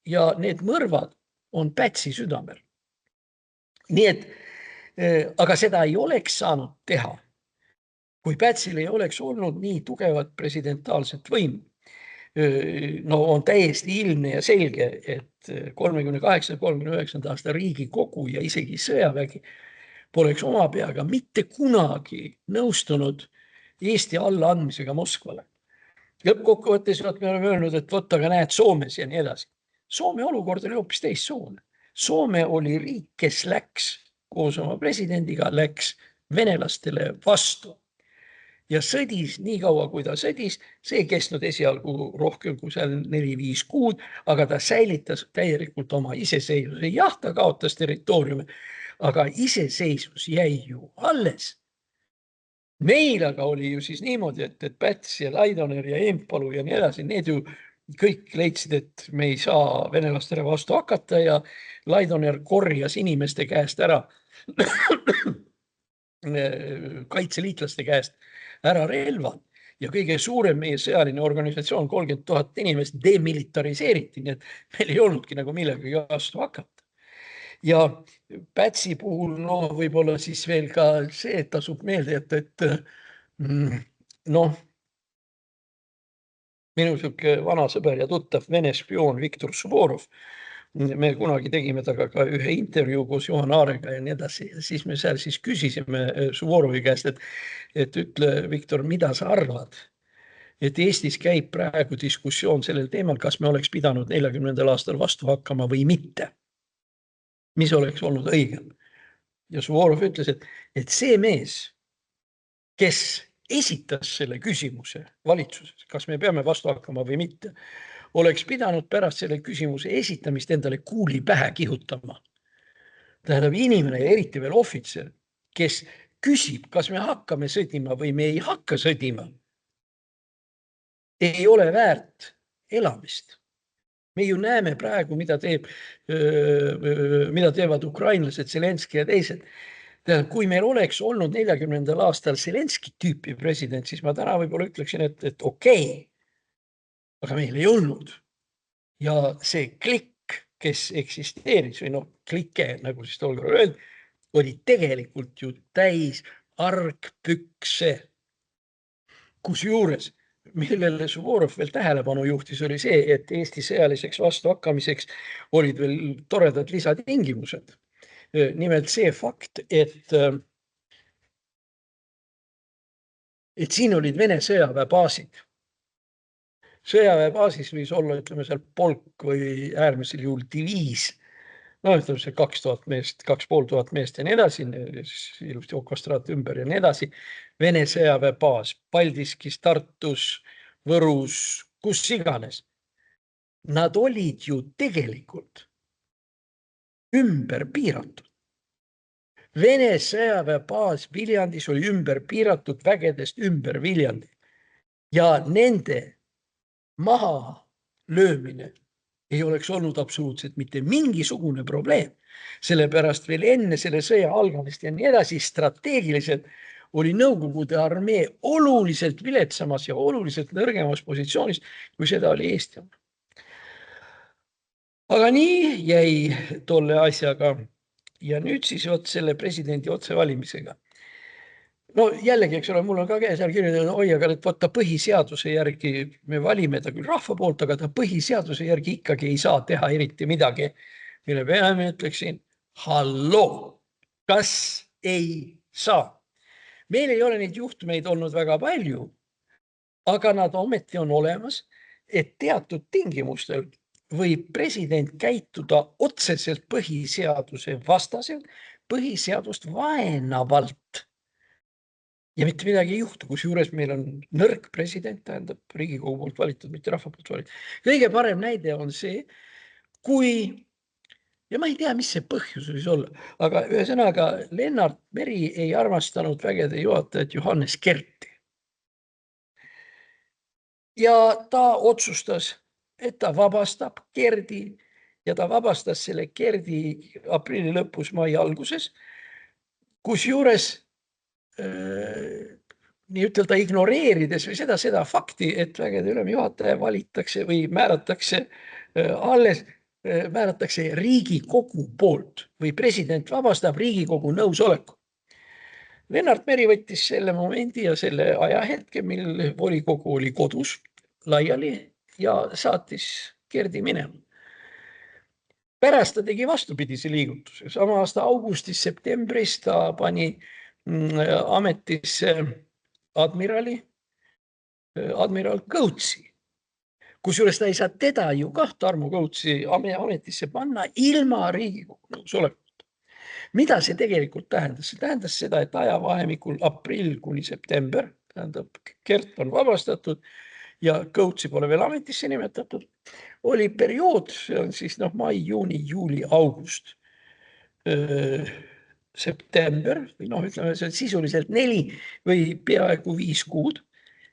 ja need mõrvad on Pätsi südamel. Nii et, aga seda ei oleks saanud teha, kui Pätsil ei oleks olnud nii tugevat presidentaalset võimu. No on täiesti ilmne ja selge, et 38-39. aasta Riigikogu ja isegi sõjavägi poleks oma peaga mitte kunagi nõustunud Eesti allaandmisega Moskvale. Lõppkokkuvõttes me oleme öelnud, et võtta ka näed Soomes ja nii edasi. Soome olukord oli hoopis teistsugune. Soome oli riik, kes läks koos oma presidendiga, läks venelastele vastu. Ja sõdis nii kaua, kui ta sõdis, see ei kestnud esialgu rohkem kui 4-5 kuud, aga ta säilitas täielikult oma iseseisvuse. Jah, ta kaotas territooriume, aga iseseisvus jäi ju alles. Meil aga oli ju siis niimoodi, et Päts ja Laidoner ja Empalu ja nii edasi, need ju kõik leidsid, et me ei saa venelastele vastu hakata ja Laidoner korjas inimeste käest ära, kaitseliitlaste käest ära relvad ja kõige suurem meie sõjaline organisatsioon, 30 000 inimest, demilitariseeriti, nii et meil ei olnudki nagu millegagi vastu hakata. Ja Pätsi puhul võib-olla siis veel ka see, et tasub meelde, et minu siuke vana sõber ja tuttav Vene spioon Viktor Suvorov, me kunagi tegime taga ka ühe intervjuu koos Juhan Aarega ja nii edasi. Ja siis me seal siis küsisime Suvorovi käest, et ütle, Viktor, mida sa arvad? Et Eestis käib praegu diskussioon sellel teemal, kas me oleks pidanud 40. aastal vastu hakkama või mitte. Mis oleks olnud õigem? Ja Suvorov ütles, et see mees, kes esitas selle küsimuse valitsuses, kas me peame vastu hakkama või mitte, oleks pidanud pärast selle küsimuse esitamist endale kuuli pähe kihutama. Tähendab inimene ja eriti veel ohvitser, kes küsib, kas me hakkame sõdima või me ei hakka sõdima, ei ole väärt elamist. Me ju näeme praegu, mida teevad ukrainlased, Zelenski ja teised. Kui meil oleks olnud 40. aastal Zelenski tüüpi president, siis ma täna võib-olla ütleksin, et okei. Aga meil ei olnud. Ja see klikk, kes eksisteeris või klikke, nagu siis tol korral öeldi, oli tegelikult ju täis argpükse. Kusjuures, millele Suvorov veel tähelepanu juhtis, oli see, et Eesti sõjaliseks vastuhakkamiseks olid veel toredad lisatingimused. Nimelt see fakt, et siin olid Vene sõjaväebaasid. Sõjaväebaasis võis olla, ütleme seal polk või äärmisel juhul diviis, ütleme see 2000 meest, 2500 meest ja nii edasi, ilusti okastraat ümber ja nii edasi. Vene sõjaväebaas Paldiskis, Tartus, Võrus, kus iganes. Nad olid ju tegelikult ümber piiratud. Vene sõjaväebaas Viljandis oli ümber piiratud vägedest ümber Viljandi ja nende maha löömine ei oleks olnud absoluutselt mitte mingisugune probleem. Sellepärast veel enne selle sõja algamist ja nii edasi strateegiliselt oli Nõukogude armee oluliselt viletsamas ja oluliselt nõrgemas positsioonis, kui seda oli Eesti. Aga nii jäi tolle asjaga ja nüüd siis selle presidendi otsevalimisega. Jällegi, eks ole, mul on ka seal kirjutatud, aga võtta põhiseaduse järgi, me valime ta küll rahva poolt, aga ta põhiseaduse järgi ikkagi ei saa teha eriti midagi. Mille peale ma ütleksin, halloo, kas ei saa? Meil ei ole neid juhtumeid olnud väga palju, aga nad ometi on olemas, et teatud tingimustel võib president käituda otseselt põhiseaduse vastaselt, põhiseadust vaenavalt. ja mitte midagi ei juhtu, kusjuures meil on nõrk president, tähendab Riigikogu poolt valitud, mitte rahva poolt valitud. Kõige parem näide on see, kui, ja ma ei tea, mis see põhjus võis olla, aga ühesõnaga Lennart Meri ei armastanud vägede juhatajat Johannes Kerti. Ja ta otsustas, et ta vabastab Kerdi ja ta vabastas selle Kerdi aprilli lõpus, mai alguses, kusjuures nii ütelda ignoreerides või seda fakti, et vägede ülemjuhataja valitakse või määratakse alles, määratakse Riigikogu poolt või president vabastab Riigikogu nõusoleku. Lennart Meri võttis selle momendi ja selle ajahetke, mil volikogu oli kodus laiali ja saatis Kerdi minema. Pärast ta tegi vastupidise liigutuse. Sama aasta augustis, septembris ta pani ametisse admiral Kõutsi. Kusjuures ta ei saa teda ju Tarmo Kõutsi ametisse panna ilma Riigikogu nõusolekuta. Mida see tegelikult tähendas? See tähendas seda, et ajavahemikul aprill kuni september, tähendab Kert on vabastatud ja Kõutsi pole veel ametisse nimetatud, oli periood, see on siis mai, juuni, juuli, august, september või ütleme, see on sisuliselt 4 või peaaegu 5 kuud,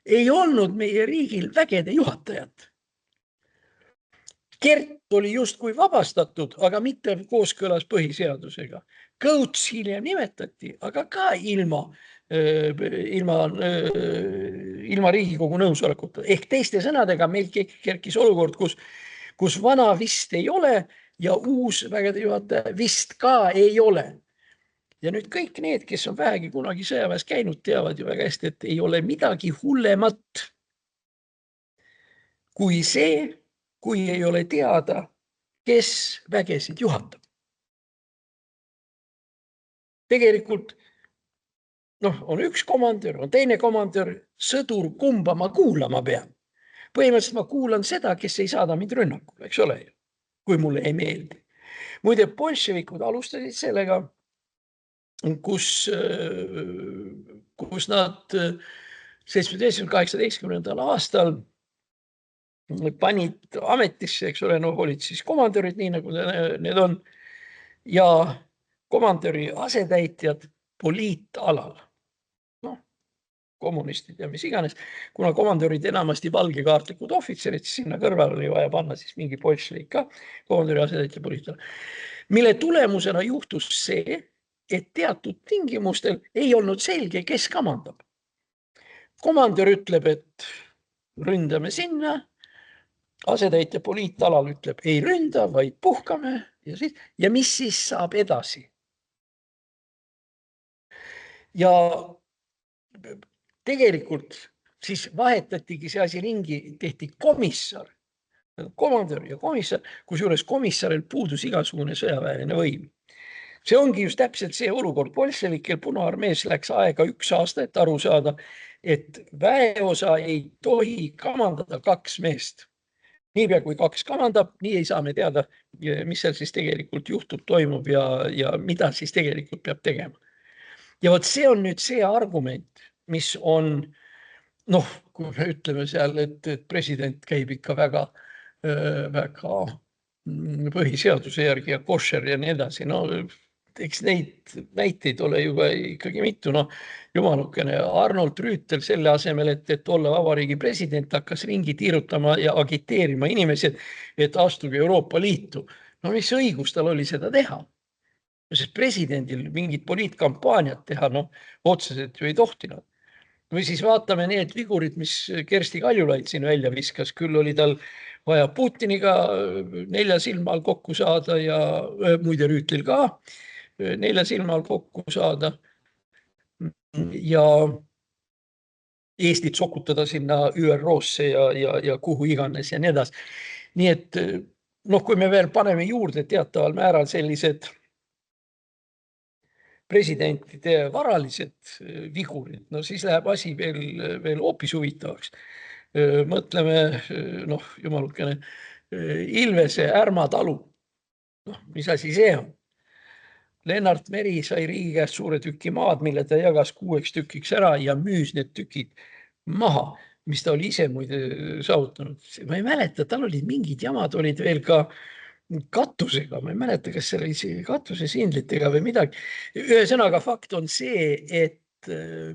ei olnud meie riigil vägede juhatajat. Kert oli justkui vabastatud, aga mitte kooskõlas põhiseadusega. Kõuts hiljem nimetati, aga ka ilma Riigikogu nõusolekuta. Ehk teiste sõnadega meil kerkis olukord, kus vana vist ei ole ja uus vägede juhataja vist ka ei ole. Ja nüüd kõik need, kes on vähegi kunagi sõjaväes käinud, teavad ju väga hästi, et ei ole midagi hullemat kui see, kui ei ole teada, kes vägesid juhatab. Tegelikult on üks komandör, on teine komandör, sõdur, kumba ma kuulama pean. Põhimõtteliselt ma kuulan seda, kes ei saada mind rünnakule, eks ole ju, kui mulle ei meeldi. Muide, bolševikud alustasid sellega, kus nad 17-18 aastal panid ametisse, eks ole, olid siis komandörid, nii nagu need on, ja komandöri asetäitjad poliitalal. Kommunistid ja mis iganes, kuna komandörid enamasti valgekaartlikud ohvitserid, siis sinna kõrval oli vaja panna siis mingi bolševik ka, komandöri asetäitja poliitalal. Mille tulemusena juhtus see, et teatud tingimustel ei olnud selge, kes kamandab. Komandör ütleb, et ründame sinna, asetäitja poliitalal ütleb, ei ründa, vaid puhkame ja mis siis saab edasi. Ja tegelikult siis vahetatigi see asi ringi, tehti komissar, komandör ja komissar, kusjuures komissaril puudus igasugune sõjaväeline võim. See ongi just täpselt see olukord. Bolševikel Punaarmees läks aega 1 aasta, et aru saada, et väeosa ei tohi kamandada 2 meest. Niipea kui 2 kamandab, nii ei saa me teada, mis seal siis tegelikult juhtub, toimub ja mida siis tegelikult peab tegema. Ja vot see on nüüd see argument, mis on, kui me ütleme seal, et president käib ikka väga põhiseaduse järgi ja košer ja nii edasi, eks neid näiteid ole juba ikkagi mitu, jumalukene Arnold Rüütel selle asemel, et olla vabariigi president, hakkas ringi tiirutama ja agiteerima inimesi, et astuge Euroopa Liitu. Mis õigus tal oli seda teha? Sest presidendil mingit poliitkampaaniat teha, otseselt ju ei tohtinud. Või siis vaatame need vigurid, mis Kersti Kaljulaid siin välja viskas, küll oli tal vaja Putiniga 4 silmal kokku saada ja muide Rüütlil ka 4 silmal kokku saada ja Eestit sokutada sinna ÜRO-sse ja kuhu iganes ja nii edasi. Nii et kui me veel paneme juurde teataval määral sellised presidentide varalised vigurid, siis läheb asi veel hoopis huvitavaks. Mõtleme, jumalukene, Ilvese Ärma talu. Mis asi see on? Lennart Meri sai riigi käest suure tüki maad, mille ta jagas 6 tükiks ära ja müüs need tükid maha, mis ta oli ise muide saavutanud. Ma ei mäleta, tal olid mingid jamad, olid veel ka katusega, ma ei mäleta, kas see oli katusesindlitega või midagi. Ühesõnaga fakt on see, et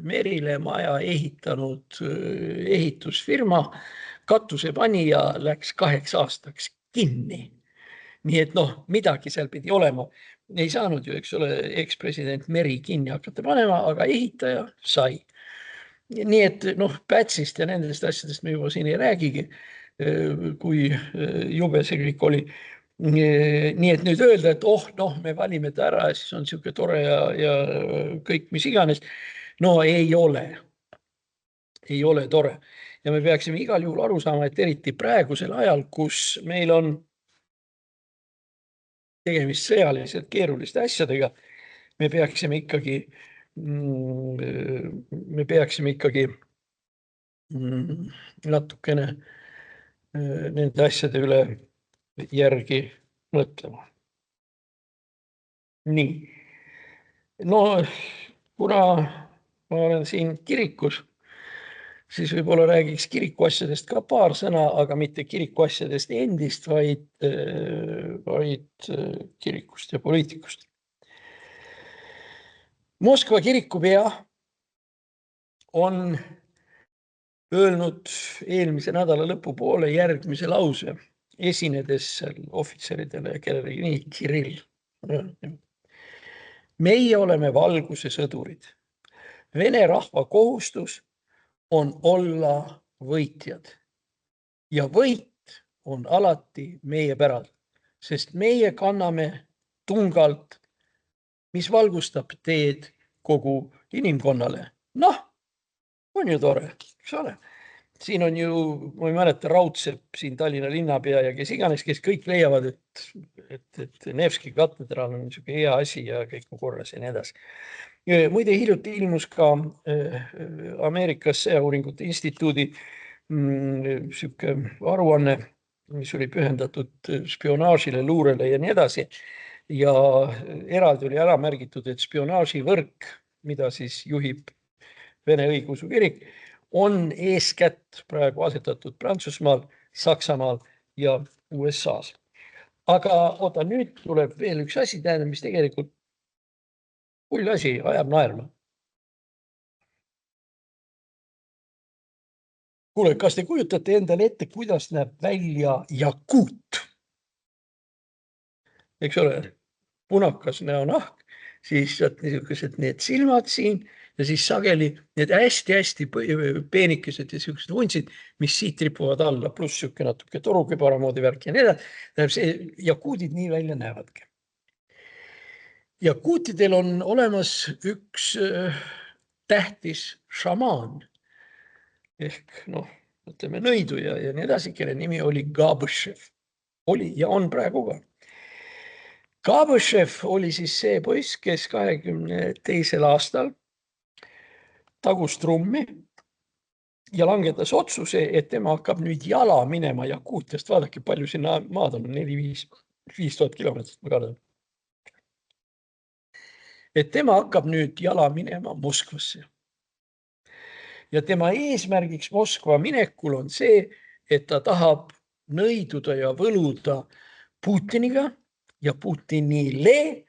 Merile maja ehitanud ehitusfirma katusepanija läks 8 aastaks kinni. Nii et noh, midagi seal pidi olema. Ei saanud ju, eks ole, ekspresident Meri kinni hakata panema, aga ehitaja sai. Nii et noh, Pätsist ja nendest asjadest me juba siin ei räägigi, kui jube see kõik oli. Nii et nüüd öelda, et noh, me valime ta ära ja siis on siuke tore ja kõik mis iganes. No ei ole tore. Ja me peaksime igal juhul aru saama, et eriti praegusel ajal, kus meil on tegemist sõjaliselt keeruliste asjadega, me peaksime ikkagi natukene nende asjade üle järgi mõtlema. Nii. No, kuna ma olen siin kirikus, siis võib-olla räägiks kirikuasjadest ka paar sõna, aga mitte kirikuasjadest endist, vaid kirikust ja poliitikust. Moskva kirikupea on öelnud eelmise nädala lõpupoole järgmise lause, esinedes seal ohvitseridele ja kellelegi nii, Kirill. Meie oleme valguse sõdurid. Vene rahva kohustus on olla võitjad. Ja võit on alati meie päralt, sest meie kanname tungalt, mis valgustab teed kogu inimkonnale. Noh, on ju tore, eks ole. Siin on ju, ma ei mäleta, Raudsepp, siin Tallinna linnapea ja kes iganes, kes kõik leiavad, et Nevski katedraal on niisugune hea asi ja kõik on korras ja nii edasi. Muide, hiljuti ilmus ka Ameerikas Sõjauuringute Instituudi siuke aruanne, mis oli pühendatud spionaažile, luurele ja nii edasi. Ja eraldi oli ära märgitud, et spionaaživõrk, mida siis juhib Vene õigeusu kirik, on eeskätt praegu asetatud Prantsusmaal, Saksamaal ja USA-s. Aga oota, nüüd tuleb veel üks asi, tähendab, mis tegelikult hull asi, ajab naerma. Kuule, kas te kujutate endale ette, kuidas näeb välja jakuut? Eks ole, punakas näonahk, siis niisugused need silmad siin ja siis sageli need hästi-hästi peenikesed ja siuksed vuntsid, mis siit ripuvad alla, pluss siuke natuke torukübara moodi värk ja nii edasi. Tähendab, see jakuudid nii välja näevadki. Jakuutidel on olemas üks tähtis šamaan ehk ütleme nõiduja ja nii edasi, kelle nimi oli Gabõšev. Oli ja on praegu ka. Gabõšev oli siis see poiss, kes 22. aastal tagus trummi ja langetas otsuse, et tema hakkab nüüd jala minema Jakuutiast. Vaadake, palju sinna maad on, 4-5 kilomeetrit, ma kardan. Et tema hakkab nüüd jala minema Moskvasse. Ja tema eesmärgiks Moskva minekul on see, et ta tahab nõiduda ja võluda Putiniga ja Putinile,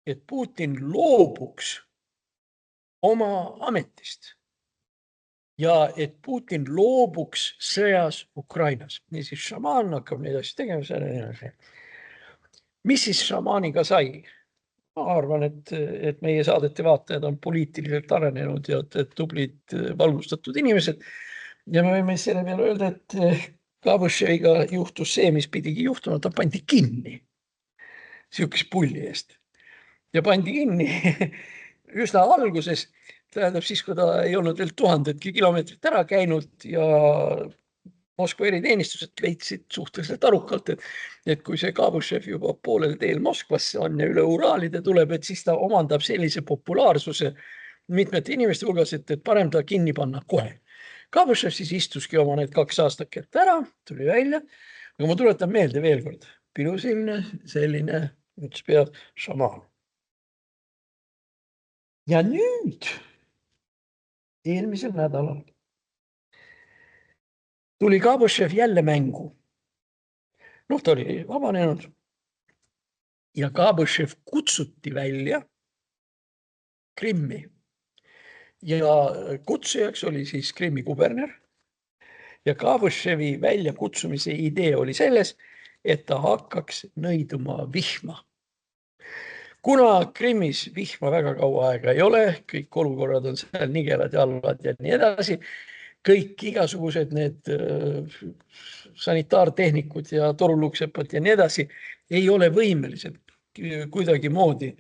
et Putin loobuks oma ametist ja et Putin loobuks sõjas Ukrainas. Niisiis šamaan hakkab neid asju tegema. Mis siis šamaaniga sai? Ma arvan, et meie saadete vaatajad on poliitiliselt arenenud ja tublid valgustatud inimesed. Ja me võime selle peale öelda, et Gabõševiga juhtus see, mis pidigi juhtuma, ta pandi kinni siukese pulli eest. Ja pandi kinni üsna alguses, tähendab siis, kui ta ei olnud veel 1000 kilomeetrit ära käinud ja Moskva eriteenistused leidsid suhteliselt arukalt, et kui see Gabõšev juba poolel teel Moskvasse on ja üle Uraalide tuleb, et siis ta omandab sellise populaarsuse mitmete inimeste hulgas, et parem ta kinni panna kohe. Gabõšev siis istuski oma need 2 aastakett ära, tuli välja, aga ma tuletan meelde veel kord, pilusilne selline mütspea šamaan. Ja nüüd, eelmisel nädalal, tuli Kabõšev jälle mängu. Noh, ta oli vabanenud ja Kabõšev kutsuti välja Krimmi. Ja kutsujaks oli siis Krimmi kuberner. Ja Kabõševi väljakutsumise idee oli selles, et ta hakkaks nõiduma vihma. Kuna Krimmis vihma väga kaua aega ei ole, kõik olukorrad on seal nigelad ja halvad ja nii edasi, kõik igasugused need sanitaartehnikud ja toruluksepad ja nii edasi ei ole võimelised kuidagi moodi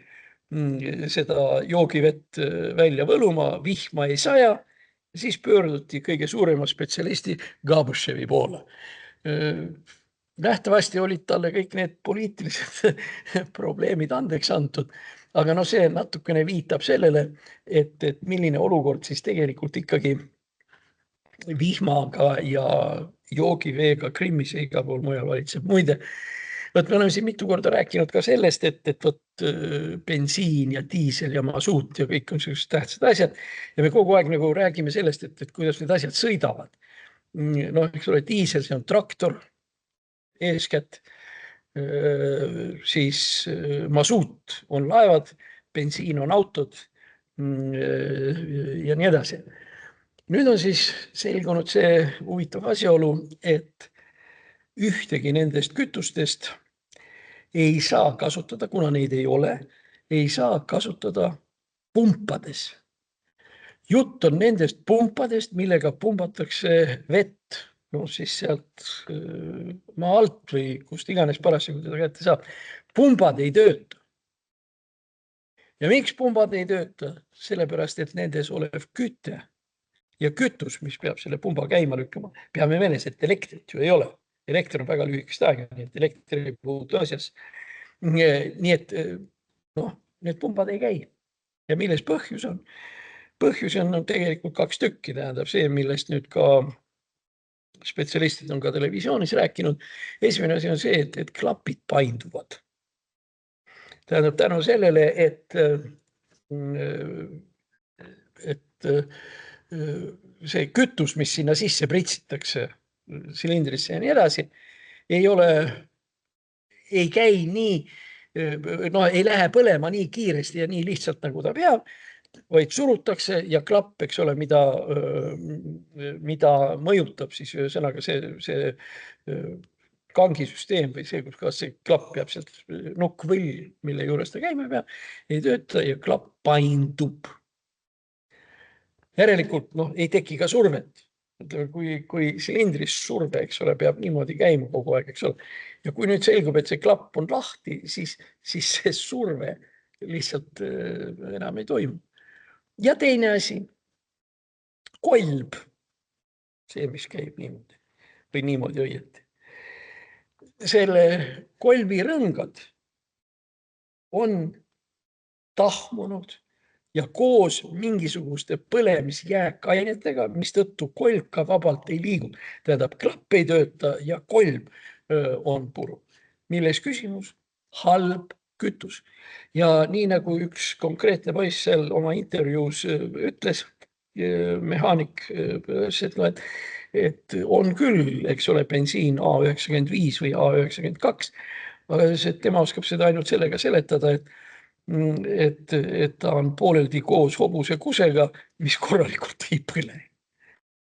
seda joogivett välja võluma, vihma ei saja, siis pöörduti kõige suurema spetsialisti Kabõševi poole. Nähtavasti olid talle kõik need poliitilised probleemid andeks antud, aga no see natukene viitab sellele, et milline olukord siis tegelikult ikkagi vihmaga ja joogiveega Krimmis ja igal pool mujal valitseb. Muide, me oleme siin mitu korda rääkinud ka sellest, et bensiin ja diisel ja masuut ja kõik on sellised tähtsad asjad ja me kogu aeg nagu räägime sellest, et kuidas need asjad sõidavad. Noh, eks ole, diisel, see on traktor eeskätt, siis masuut on laevad, bensiin on autod ja nii edasi. Nüüd on siis selgunud see huvitav asjaolu, et ühtegi nendest kütustest ei saa kasutada, kuna neid ei ole, ei saa kasutada pumpades. Jutt on nendest pumpadest, millega pumbatakse vett, no siis sealt maa alt või kust iganes parasjagu teda kätte saab. Pumbad ei tööta. Ja miks pumbad ei tööta? Sellepärast, et nendes olev küte ja kütus, mis peab selle pumba käima lükkama, peame meeles, et elektrit ju ei ole. Elekter on väga lühikest aega, nii et elektri ei puutu asjas. Nii et noh, need pumbad ei käi. Ja milles põhjus on? Põhjus on tegelikult kaks tükki, tähendab see, millest nüüd ka spetsialistid on ka televisioonis rääkinud. Esimene asi on see, et klapid painduvad. Tähendab tänu sellele, et see kütus, mis sinna sisse pritsitakse silindrisse ja nii edasi, ei käi nii, no ei lähe põlema nii kiiresti ja nii lihtsalt, nagu ta peab, vaid surutakse ja klapp, eks ole, mida mõjutab siis ühesõnaga see kangisüsteem või see, kas see klapp peab sealt nukkvõll, mille juures ta käima peab, ei tööta ja klapp paindub. Järelikult ei teki ka survet. Kui silindris surve, eks ole, peab niimoodi käima kogu aeg, eks ole. Ja kui nüüd selgub, et see klapp on lahti, siis see surve lihtsalt enam ei toimu. Ja teine asi, kolb, see, mis käib niimoodi või niimoodi õieti. Selle kolbi rõngad on tahmunud ja koos mingisuguste põlemisjääkainetega, mis tõttu kolb ka vabalt ei liigu. Tähendab, klapp ei tööta ja kolb on puru. Milles küsimus? Halb kütus. Ja nii nagu üks konkreetne poiss seal oma intervjuus ütles, mehaanik, et on küll, eks ole, bensiin A95 või A92, aga tema oskab seda ainult sellega seletada, et ta on pooleldi koos hobuse kusega, mis korralikult ei põle.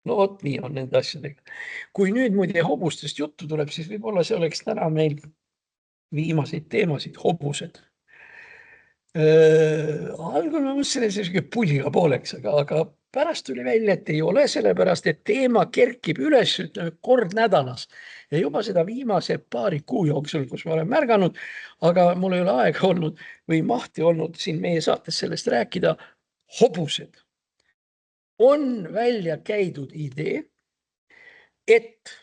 No vot, nii on nende asjadega. Kui nüüd muide hobustest juttu tuleb, siis võib-olla see oleks täna meil viimaseid teemasid, hobused. Algul ma mõtlesin, selline pulliga pooleks, aga pärast tuli välja, et ei ole, sellepärast, et teema kerkib üles kord nädalas. Ja juba seda viimase paari kuu jooksul, kus ma olen märganud, aga mul ei ole aega olnud või mahti olnud siin meie saates sellest rääkida, hobused. On välja käidud idee, et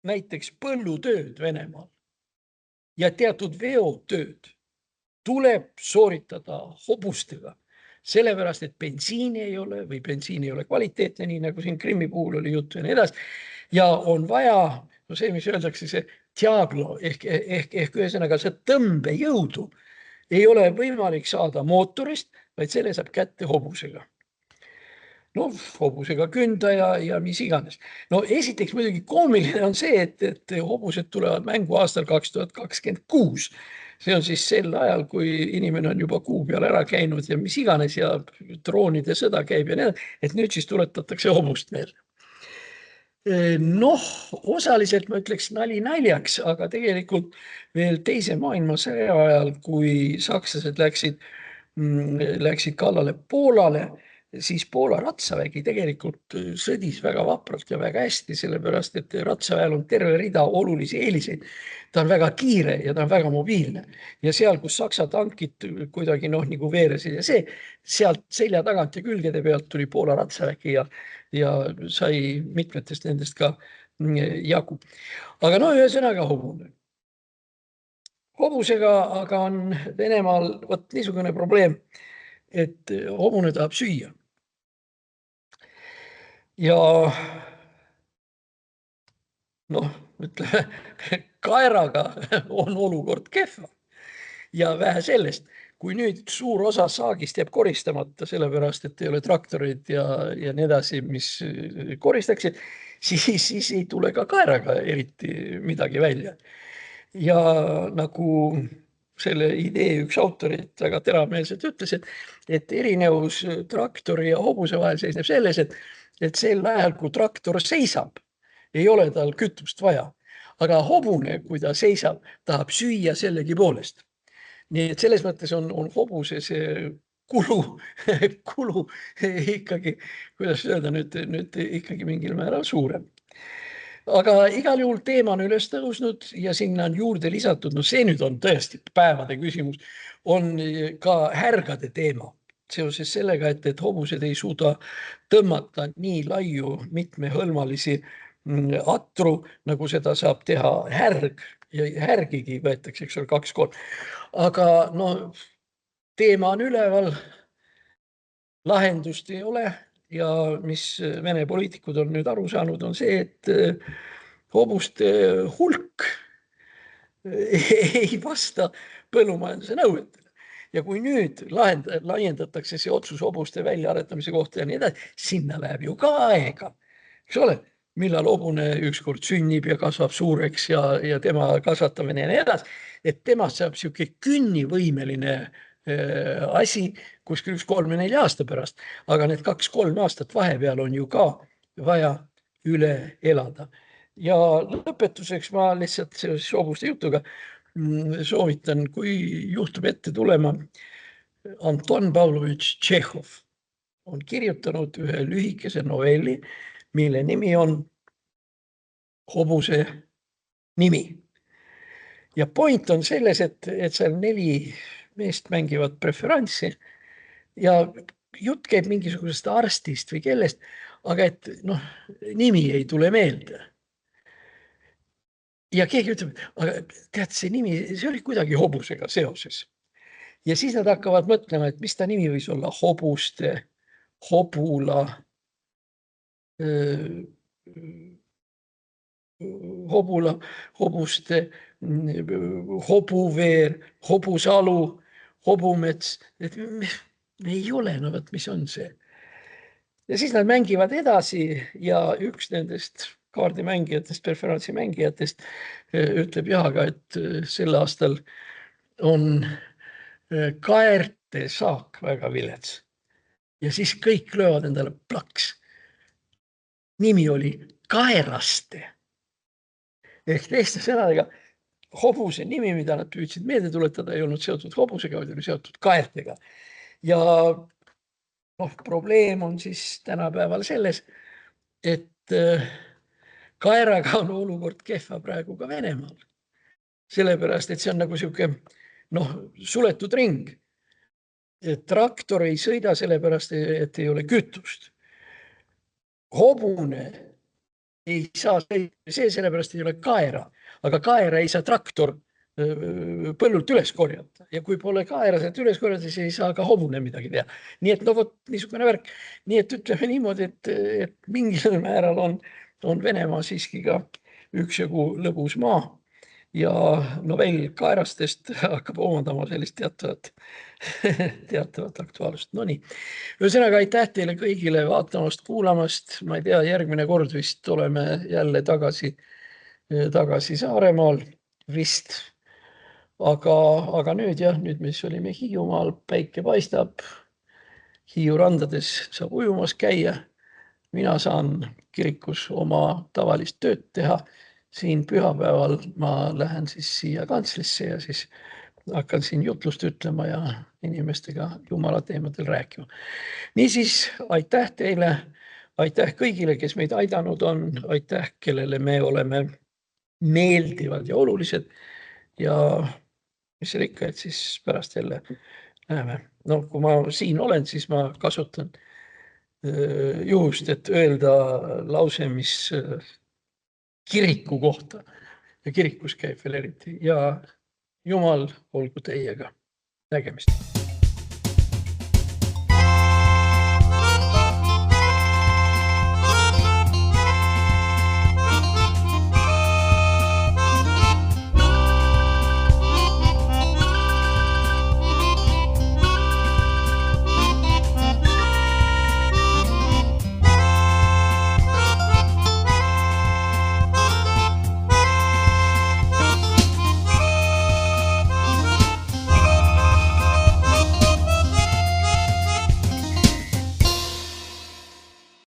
näiteks põllutööd Venemaal ja teatud veotööd tuleb sooritada hobustega, sellepärast, et bensiini ei ole või bensiin ei ole kvaliteetne, nii nagu siin Krimmi puhul oli juttu ja nii edasi. Ja on vaja, see, mis öeldakse, see tjaglo ehk ühesõnaga see tõmbejõudu, ei ole võimalik saada mootorist, vaid selle saab kätte hobusega. No hobusega künda ja mis iganes. No esiteks muidugi koomiline on see, et hobused tulevad mängu aastal 2026. See on siis sel ajal, kui inimene on juba kuu peal ära käinud ja mis iganes ja droonide sõda käib ja nii edasi, et nüüd siis tuletatakse hobust meelde. Noh, osaliselt ma ütleks nali naljaks, aga tegelikult veel teise maailmasõja ajal, kui sakslased läksid kallale Poolale, siis Poola ratsavägi tegelikult sõdis väga vapralt ja väga hästi, sellepärast et ratsaväel on terve rida olulisi eeliseid. Ta on väga kiire ja ta on väga mobiilne. Ja seal, kus Saksa tankid kuidagi nagu veeresid ja sealt selja tagant ja külgede pealt tuli Poola ratsavägi ja sai mitmetest nendest ka jagu. Aga no ühesõnaga hobune. Hobusega aga on Venemaal niisugune probleem, et hobune tahab süüa. Ja noh, ütleme, kaeraga on olukord kehva. Ja vähe sellest, kui nüüd suur osa saagist jääb koristamata, sellepärast, et ei ole traktorid ja nii edasi, mis koristaksid, siis ei tule ka kaeraga eriti midagi välja. Ja nagu selle idee üks autorit väga teravmeelselt ütles, et erinevus traktori ja hobuse vahel seisneb selles, et sel ajal, kui traktor seisab, ei ole tal kütust vaja. Aga hobune, kui ta seisab, tahab süüa sellegi poolest. Nii et selles mõttes on hobuse see kulu ikkagi, kuidas öelda nüüd ikkagi mingil määral suurem. Aga igal juhul teema on üles tõusnud ja sinna on juurde lisatud, no see nüüd on tõesti päevade küsimus, on ka härgade teema. Seoses sellega, et hobused ei suuda tõmmata nii laiu mitmehõlmalisi atru, nagu seda saab teha härg ja härgigi võetakse, eks ole, 2-3. Aga no teema on üleval, lahendust ei ole. Ja mis Vene poliitikud on nüüd aru saanud, on see, et hobuste hulk ei vasta põllumajanduse nõuetele. Ja kui nüüd laiendatakse see otsus hobuste väljaaretamise kohta ja nii edasi, sinna läheb ju ka aega. Eks ole, millal hobune ükskord sünnib ja kasvab suureks ja tema kasvatamine ja nii edasi, et temast saab siuke künnivõimeline asi kuskil 3-4 aasta pärast, aga need 2-3 aastat vahepeal on ju ka vaja üle elada. Ja lõpetuseks ma lihtsalt seoses hobuste jutuga soovitan, kui juhtub ette tulema, Anton Pavlovitš Tšehhov on kirjutanud ühe lühikese novelli, mille nimi on Hobuse nimi. Ja point on selles, et seal 4 meest mängivad preferantsi ja jutt käib mingisugusest arstist või kellest, aga et nimi ei tule meelde. Ja keegi ütleb, aga tead, see nimi, see oli kuidagi hobusega seoses. Ja siis nad hakkavad mõtlema, et mis ta nimi võis olla, hobuste, hobula, hobuste, hobuveer, hobusalu, hobumets, et ei ole, no võt, mis on see. Ja siis nad mängivad edasi ja üks nendest kaardimängijatest, preferentsi mängijatest ütleb jahaga, et sel aastal on kaerte saak väga vilets. Ja siis kõik löövad endale plaks. Nimi oli Kaeraste. Ehk teiste sõnadega, hobuse nimi, mida nad püüdsid meelde tuletada, ei olnud seotud hobusega, vaid oli seotud kaertega. Ja probleem on siis tänapäeval selles, et kaeraga on olukord kehva praegu ka Venemaal. Sellepärast, et see on nagu siuke suletud ring. Traktor ei sõida sellepärast, et ei ole kütust. Hobune ei saa see sellepärast ei ole kaera, aga kaera ei saa traktor põllult üles korjata. Ja kui pole kaera sealt üles korjata, siis ei saa ka hobune midagi teha. Nii et niisugune värk. Nii et ütleme niimoodi, et mingil määral on Venemaa siiski ka üksjagu lõbus maa. ja novell kaerastest hakkab omandama sellist teatavat aktuaalsust. No nii, ühesõnaga aitäh teile kõigile vaatamast, kuulamast. Ma ei tea, järgmine kord vist oleme jälle tagasi Saaremaal vist. Aga nüüd jah, nüüd mis olime Hiiumaal, päike paistab. Hiiu randades saab ujumas käia. Mina saan kirikus oma tavalist tööd teha. Siin pühapäeval ma lähen siis siia kantslisse ja siis hakkan siin jutlust ütlema ja inimestega jumala teemadel rääkima. Niisiis, aitäh teile, aitäh kõigile, kes meid aidanud on, aitäh, kellele me oleme meeldivad ja olulised ja mis seal ikka, et siis pärast jälle näeme. No kui ma siin olen, siis ma kasutan juhust, et öelda lause, mis kiriku kohta ja kirikus käib veel eriti ja Jumal olgu teiega. Nägemist.